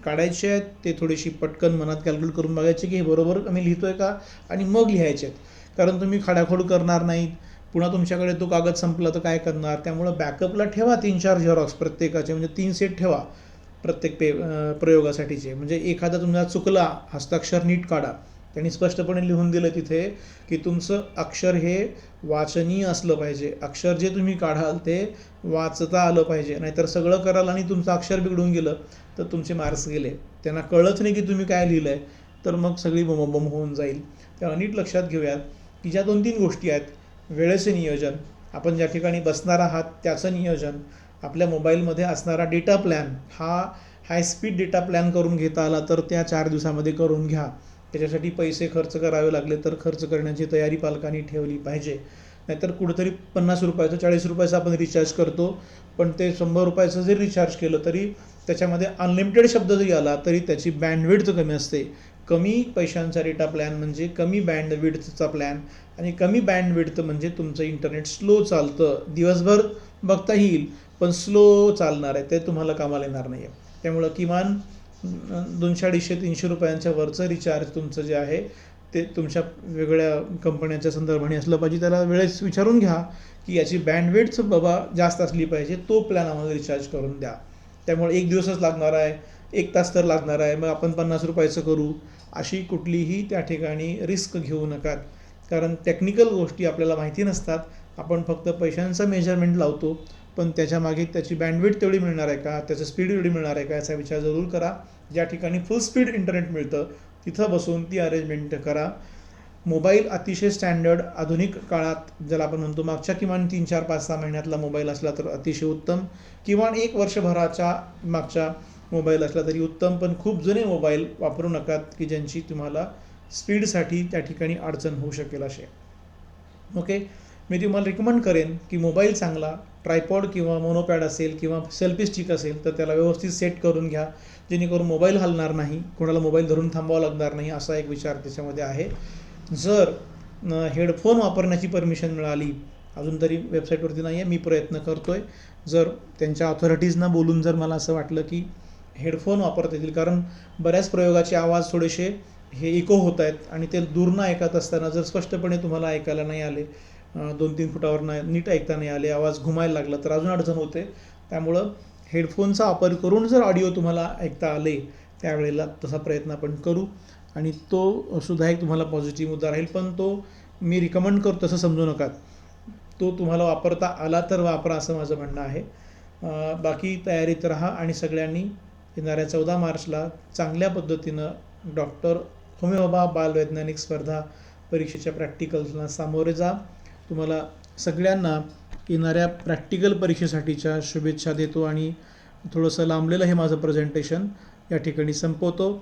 काढायचे आहेत, ते थोडीशी पटकन मनात कॅल्क्युलेट करून बघायचे की हे बरोबर आम्ही लिहितो आहे का, आणि मग लिहायचे आहेत. कारण तुम्ही खाडाखोड करणार नाहीत. पुन्हा तुमच्याकडे तो कागद संपला तर काय करणार. त्यामुळं बॅकअपला ठेवा 3-4 झेरॉक्स प्रत्येकाचे, म्हणजे 3 सेट ठेवा प्रत्येक प्रयोगासाठीचे. म्हणजे एखादा तुमचा चुकला, हस्ताक्षर नीट काढा. त्यांनी स्पष्टपणे लिहून दिलं तिथे की तुमचं अक्षर हे वाचनीय असलं पाहिजे. अक्षर जे तुम्ही काढाल ते वाचता आलं पाहिजे. नाहीतर सगळं कराल आणि तुमचं अक्षर बिघडून गेलं तर तुमचे मार्क्स गेले. त्यांना कळलंच नाही की तुम्ही काय लिहिलं आहे तर मग सगळी बम होऊन जाईल. तेव्हा नीट लक्षात घेऊयात की ज्या 2-3 गोष्टी आहेत वेळेचे नियोजन, आपण ज्या ठिकाणी बसणार आहात त्याचं नियोजन, आपल्या मोबाईलमध्ये असणारा डेटा प्लॅन हा हाय स्पीड डेटा प्लॅन करून घेता आला तर त्या 4 दिवसामध्ये करून घ्या. त्याच्यासाठी पैसे खर्च करावे लागले तर खर्च करण्याची तयारी पालकांनी ठेवली पाहिजे. नाहीतर कुठंतरी ₹50 ₹40 आपण रिचार्ज करतो, पण ते ₹100 जरी रिचार्ज केलं तरी त्याच्यामध्ये अनलिमिटेड शब्द जरी आला तरी त्याची बँडविड्थ कमी असते. कमी पैशांचा डेटा प्लॅन म्हणजे कमी बँडविड्थचा प्लॅन, आणि कमी बँडविड्थ म्हणजे तुमचं इंटरनेट स्लो चालतं, दिवसभर बघता येईल पण स्लो चालणार आहे, ते तुम्हाला कामाला येणार नाही आहे. त्यामुळं किमान ₹200-250-300 वरचं रिचार्ज तुमचं जे आहे ते तुमच्या वेगळ्या कंपन्यांच्या संदर्भाने असलं पाहिजे. त्याला वेळेस विचारून घ्या की याची बँडविड्थ बाबा जास्त असली पाहिजे, तो प्लॅन आम्हाला रिचार्ज करून द्या. त्यामुळे 1 दिवसच लागणार आहे, 1 तास तर लागणार आहे, मग आपण ₹50 करू, अशी कुठलीही त्या ठिकाणी रिस्क घेऊ नका. कारण टेक्निकल गोष्टी आपल्याला माहिती नसतात. आपण फक्त पैशांचं मेजरमेंट लावतो, पण त्याच्यामागे त्याची बँडविड्थ तेवढी मिळणार आहे का, त्याचं स्पीड एवढी मिळणार आहे का, याचा विचार जरूर करा. ज्या ठिकाणी फुल स्पीड इंटरनेट मिळतं तिथं बसून ती अरेंजमेंट करा. मोबाईल अतिशय स्टँडर्ड आधुनिक काळात ज्याला आपण म्हणतो मागच्या किमान 3, 4, 5, 6 महिन्यातला मोबाईल असला तर अतिशय उत्तम, किमान 1 वर्षभराच्या मागच्या मोबाईल असला तरी उत्तम. पण खूप जुने मोबाईल वापरू नकात की ज्यांची तुम्हाला स्पीडसाठी त्या ठिकाणी अडचण होऊ शकेल असे. ओके, मी तुम्हाला रिकमेंड करेन की मोबाईल चांगला ट्रायपॉड किंवा मोनोपॅड असेल किंवा सेल्फी स्टिक असेल तर त्याला व्यवस्थित सेट करून घ्या, जेणेकरून मोबाईल हलणार नाही, कोणाला मोबाईल धरून थांबावं लागणार नाही, असा एक विचार त्याच्यामध्ये आहे. जर हेडफोन वापरण्याची परमिशन मिळाली, अजून तरी वेबसाईटवरती नाही आहे, मी प्रयत्न करतो आहे, जर त्यांच्या ऑथॉरिटीजना बोलून जर मला असं वाटलं की हेडफोन वापरता येतील, कारण बऱ्याच प्रयोगाचे आवाज थोडेसे हे इको होत आहेत आणि ते दूरनं ऐकत असताना जर स्पष्टपणे तुम्हाला ऐकायला नाही आले, 2-3 फुटावर नीट ऐकता नाही आले, आवाज घुमायला लागला तर अजून अडचण होते. त्यामुळं हेडफोनचा वापर करून जर ऑडिओ तुम्हाला ऐकता आले त्यावेळेला तसा प्रयत्न आपण करू, आणि तो सुद्धा एक तुम्हाला पॉझिटिव्ह मुद्दा राहील. पण तो मी रिकमेंड करतो तसं समजू नका, तो तुम्हाला वापरता आला तर वापरा असं माझं म्हणणं आहे. बाकी तयारीत राहा आणि सगळ्यांनी येणाऱ्या 14 मार्चला चांगल्या पद्धतीनं डॉक्टर होमी भाभा बालवैज्ञानिक स्पर्धा परीक्षेच्या प्रॅक्टिकल्सला सामोरे जा. तुम्हाला सगळ्यांना येणाऱ्या प्रॅक्टिकल परीक्षेसाठीच्या शुभेच्छा देतो आणि थोडंसं लांबलेलं हे माझं प्रेझेंटेशन या ठिकाणी संपवतो.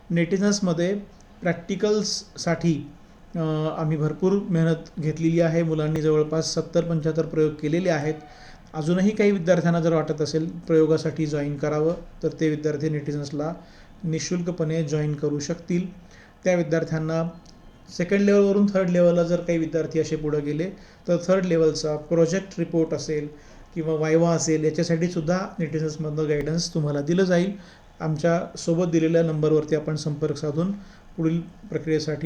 नेटिझन्समध्ये प्रॅक्टिकल्ससाठी आम्ही भरपूर मेहनत घेतलेली आहे. मुलांनी जवळपास 70-75 प्रयोग केलेले आहेत. अजूनही काही विद्यार्थ्यांना जर वाटत असेल प्रयोगासाठी जॉईन करावं तर ते विद्यार्थी नेटिझन्सला निःशुल्कपणे जॉईन करू शकतील. त्या विद्यार्थ्यांना सेकंड लेवलवरून थर्ड लेवलला जर काही विद्यार्थी असे पुढे गेले तर थर्ड लेवलचा प्रोजेक्ट रिपोर्ट असेल किंवा वायवा असेल याच्यासाठीसुद्धा नेटिझन्समधनं गायडन्स तुम्हाला दिलं जाईल. आमच्या सोबत दिलेल्या नंबरवरती आपण संपर्क साधून पुढील प्रक्रियेसाठी